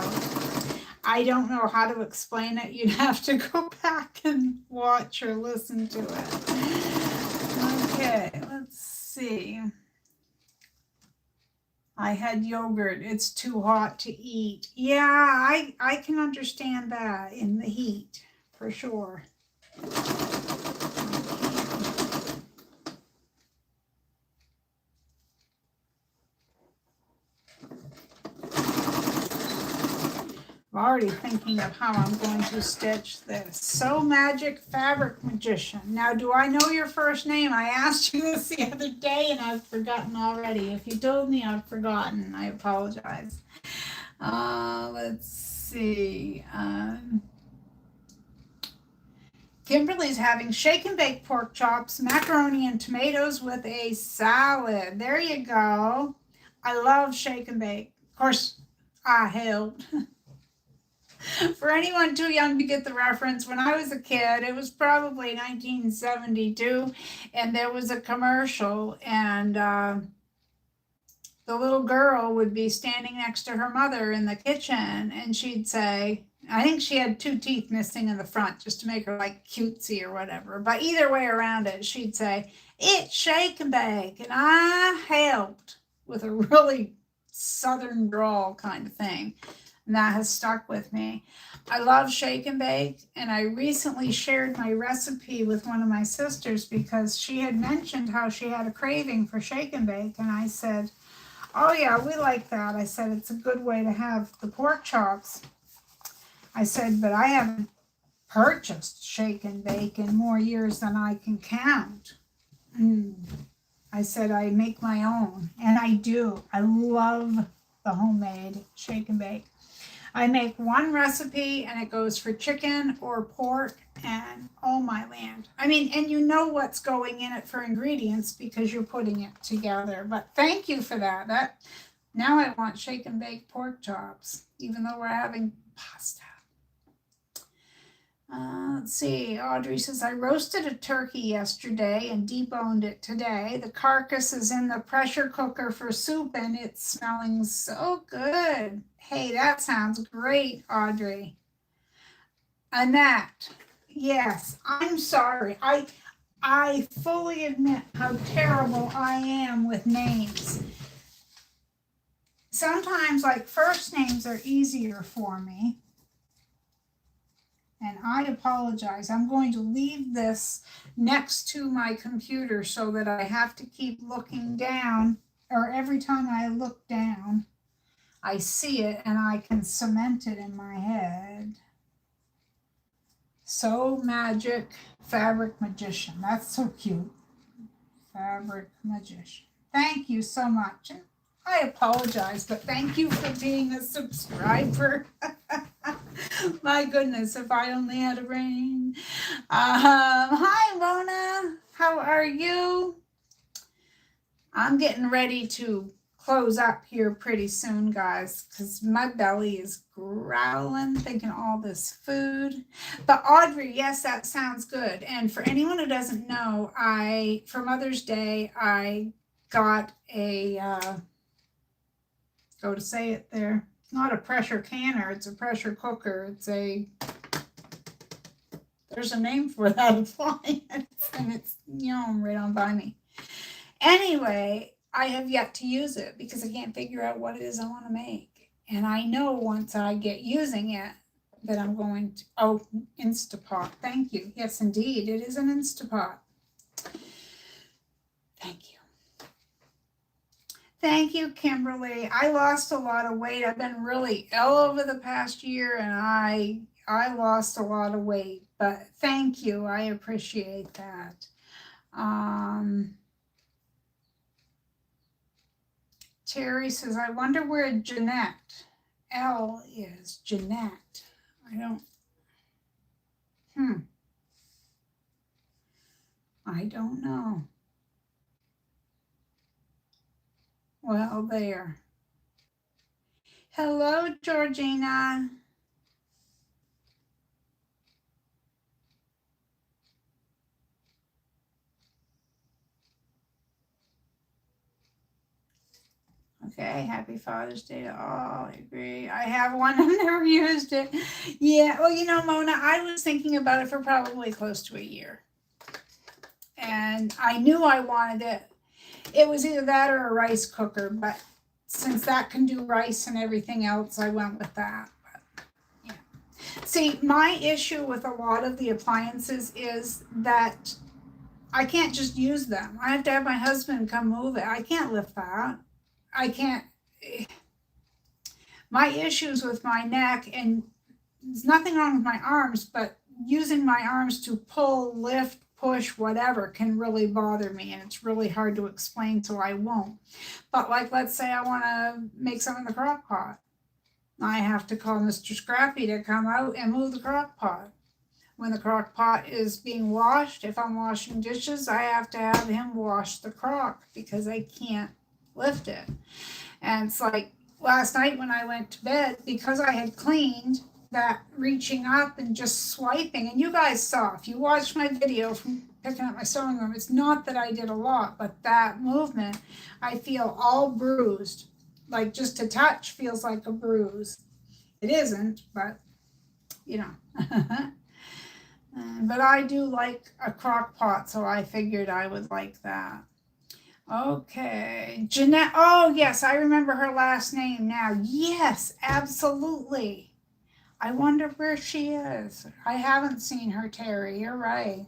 I don't know how to explain it. You'd have to go back and watch or listen to it. Okay, let's see. I had yogurt. It's too hot to eat. Yeah, I can understand that in the heat, for sure. already thinking of how I'm going to stitch this. So Magic Fabric Magician. Now, do I know your first name? I asked you this the other day and I've forgotten already. If you told me, I've forgotten. I apologize. Let's see. Kimberly's having shake and bake pork chops, macaroni and tomatoes with a salad. There you go. I love shake and bake. Of course, I helped. For anyone too young to get the reference, when I was a kid, it was probably 1972, and there was a commercial, and the little girl would be standing next to her mother in the kitchen, and she'd say, I think she had 2 teeth missing in the front just to make her like cutesy or whatever. But either way around it, she'd say, it's shake and bake. And I helped, with a really southern drawl kind of thing. And that has stuck with me. I love shake and bake. And I recently shared my recipe with one of my sisters because she had mentioned how she had a craving for shake and bake. And I said, oh yeah, we like that. I said, it's a good way to have the pork chops. I said, but I haven't purchased shake and bake in more years than I can count. I said, I make my own, and I do. I love the homemade shake and bake. I make one recipe, and it goes for chicken or pork, and oh my land. I mean, and you know what's going in it for ingredients because you're putting it together. But thank you for that. Now I want shake and bake pork chops, even though we're having pasta. Let's see, Audrey says, I roasted a turkey yesterday and deboned it today. The carcass is in the pressure cooker for soup and it's smelling so good. Hey, that sounds great, Audrey. Annette, yes, I'm sorry. I fully admit how terrible I am with names. Sometimes, like, first names are easier for me. And I apologize. I'm going to leave this next to my computer so that I have to keep looking down, or every time I look down, I see it and I can cement it in my head. So Magic Fabric Magician. That's so cute. Fabric Magician. Thank you so much. I apologize, but thank you for being a subscriber. My goodness, if I only had a brain. Hi, Mona. How are you? I'm getting ready to close up here pretty soon, guys, because my belly is growling thinking all this food. But Audrey, yes, that sounds good. And for anyone who doesn't know, for Mother's Day, I got a, go to say it there. It's not a pressure canner, it's a pressure cooker. There's a name for that appliance, and it's right on by me. Anyway, I have yet to use it because I can't figure out what it is I want to make. And I know once I get using it that I'm going to, Instapot. Thank you. Yes, indeed, it is an Instapot. Thank you. Thank you, Kimberly. I lost a lot of weight. I've been really ill over the past year, and I lost a lot of weight. But thank you. I appreciate that. Terry says, I wonder where Jeanette L is. Jeanette. I don't know. Well, there. Hello, Georgina. Okay, happy Father's Day to all. I agree. I have one. I've never used it. Yeah, well, Mona, I was thinking about it for probably close to a year. And I knew I wanted it. It was either that or a rice cooker, but since that can do rice and everything else, I went with that. But, yeah. See, my issue with a lot of the appliances is that I can't just use them. I have to have my husband come move it. I can't lift that. I can't. My issues with my neck, and there's nothing wrong with my arms, but using my arms to pull, lift, push, whatever can really bother me, and it's really hard to explain, so I won't. But like, let's say I want to make some in the crock pot. I have to call Mr. Scrappy to come out and move the crock pot. When the crock pot is being washed, if I'm washing dishes, I have to have him wash the crock because I can't lift it. And it's like last night when I went to bed, because I had cleaned, that reaching up and just swiping, and you guys saw, if you watched my video from picking up my sewing room, it's not that I did a lot, but that movement, I feel all bruised. Like just to touch feels like a bruise. It isn't, but you know. But I do like a crock pot, so I figured I would like that. Okay, Jeanette. Oh yes, I remember her last name now. Yes, absolutely. I wonder where she is. I haven't seen her, Terry. You're right.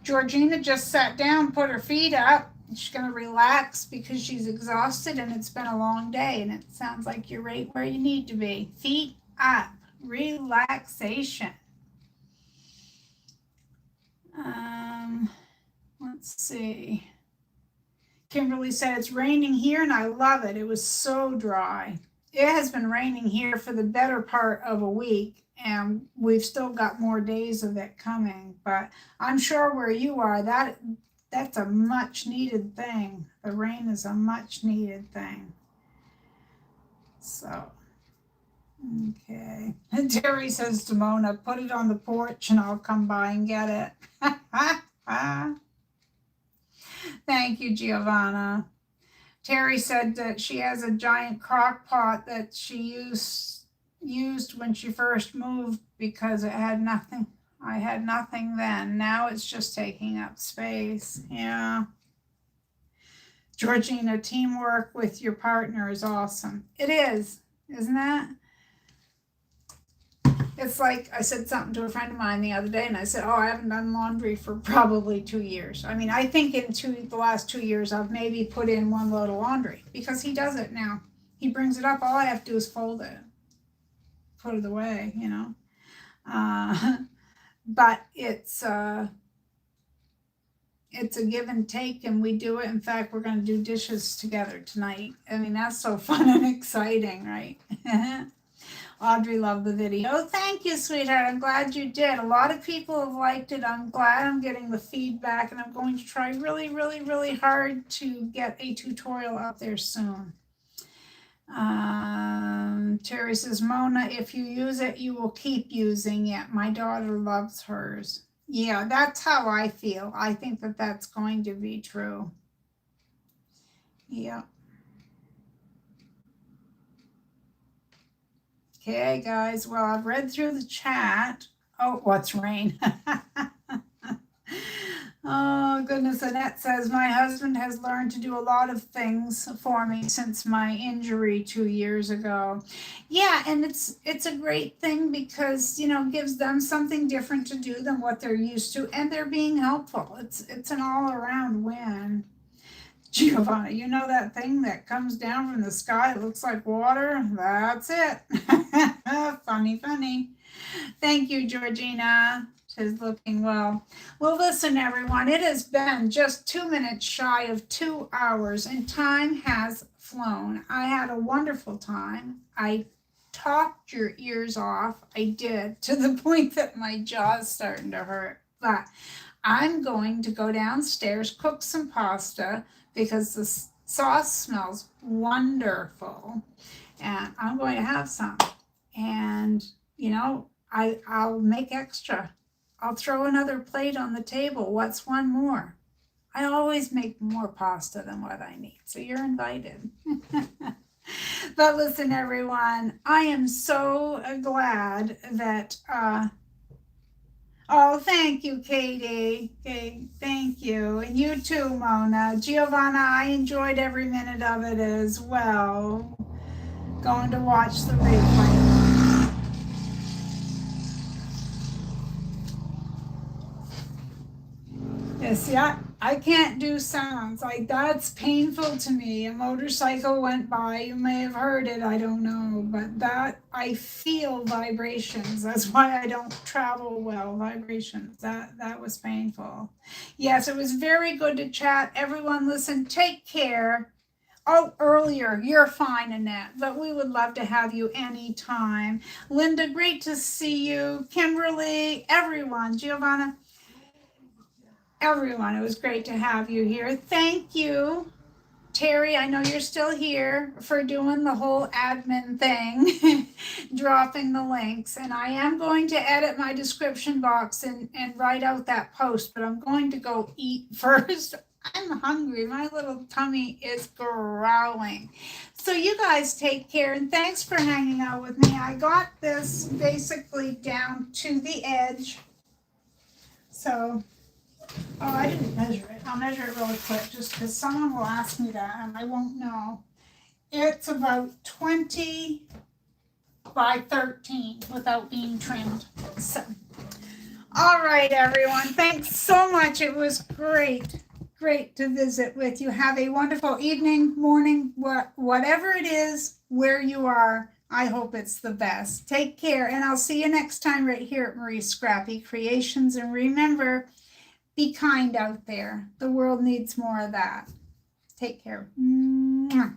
Georgina just sat down, put her feet up. She's going to relax because she's exhausted and it's been a long day. And it sounds like you're right where you need to be. Feet up. Relaxation. Let's see. Kimberly said it's raining here and I love it. It was so dry. It has been raining here for the better part of a week, and we've still got more days of it coming. But I'm sure where you are, that's a much needed thing. The rain is a much needed thing. So, okay. And Terry says to Mona, put it on the porch and I'll come by and get it. Thank you, Giovanna. Terry said that she has a giant crock pot that she used when she first moved because it had nothing. I had nothing then. Now it's just taking up space. Yeah. Georgina, teamwork with your partner is awesome. It is, isn't it? It's like I said something to a friend of mine the other day, and I said, oh, I haven't done laundry for probably 2 years. I mean, I think in the last 2 years, I've maybe put in one load of laundry because he does it now. He brings it up. All I have to do is fold it, put it away, you know. But it's a give and take, and we do it. In fact, we're going to do dishes together tonight. I mean, that's so fun and exciting, right? Audrey loved the video. Thank you, sweetheart. I'm glad you did. A lot of people have liked it. I'm glad I'm getting the feedback, and I'm going to try really, really, really hard to get a tutorial out there soon. Terry says, Mona, if you use it, you will keep using it. My daughter loves hers. Yeah, that's how I feel. I think that that's going to be true. Yeah. Okay, guys. Well, I've read through the chat. Oh, what's rain? Oh, goodness. Annette says, my husband has learned to do a lot of things for me since my injury 2 years ago. Yeah, and it's a great thing because, you know, gives them something different to do than what they're used to, and they're being helpful. It's an all-around win. Giovanna, you know that thing that comes down from the sky? It looks like water? That's it. Funny, funny. Thank you, Georgina. She's looking well. Well, listen, everyone. It has been just 2 minutes shy of 2 hours, and time has flown. I had a wonderful time. I talked your ears off. I did, to the point that my jaw's starting to hurt. But I'm going to go downstairs, cook some pasta, because the sauce smells wonderful, and I'm going to have some. And, you know, I'll make extra. I'll throw another plate on the table. What's one more? I always make more pasta than what I need, so you're invited. But listen, everyone, I am so glad that oh, thank you, Katie. Okay, thank you. And you too, Mona. Giovanna, I enjoyed every minute of it as well. Going to watch the replay. Yes, yeah. I can't do sounds. Like, that's painful to me. A motorcycle went by. You may have heard it. I don't know. But that, I feel vibrations. That's why I don't travel well. Vibrations. That was painful. Yes, it was very good to chat. Everyone, listen, take care. Oh, earlier, you're fine, Annette, but we would love to have you anytime. Linda, great to see you. Kimberly, everyone, Giovanna, everyone, it was great to have you here. Thank you. Terry, I know you're still here for doing the whole admin thing, dropping the links. And I am going to edit my description box and write out that post, but I'm going to go eat first. I'm hungry. My little tummy is growling. So you guys take care, and thanks for hanging out with me. I got this basically down to the edge. So, oh, I didn't measure it. I'll measure it really quick just because someone will ask me that and I won't know. It's about 20 by 13 without being trimmed. So, all right, everyone. Thanks so much. It was great. Great to visit with you. Have a wonderful evening, morning, whatever it is, where you are. I hope it's the best. Take care, and I'll see you next time right here at Marie's Scrappy Creations. And remember, be kind out there. The world needs more of that. Take care. Mwah.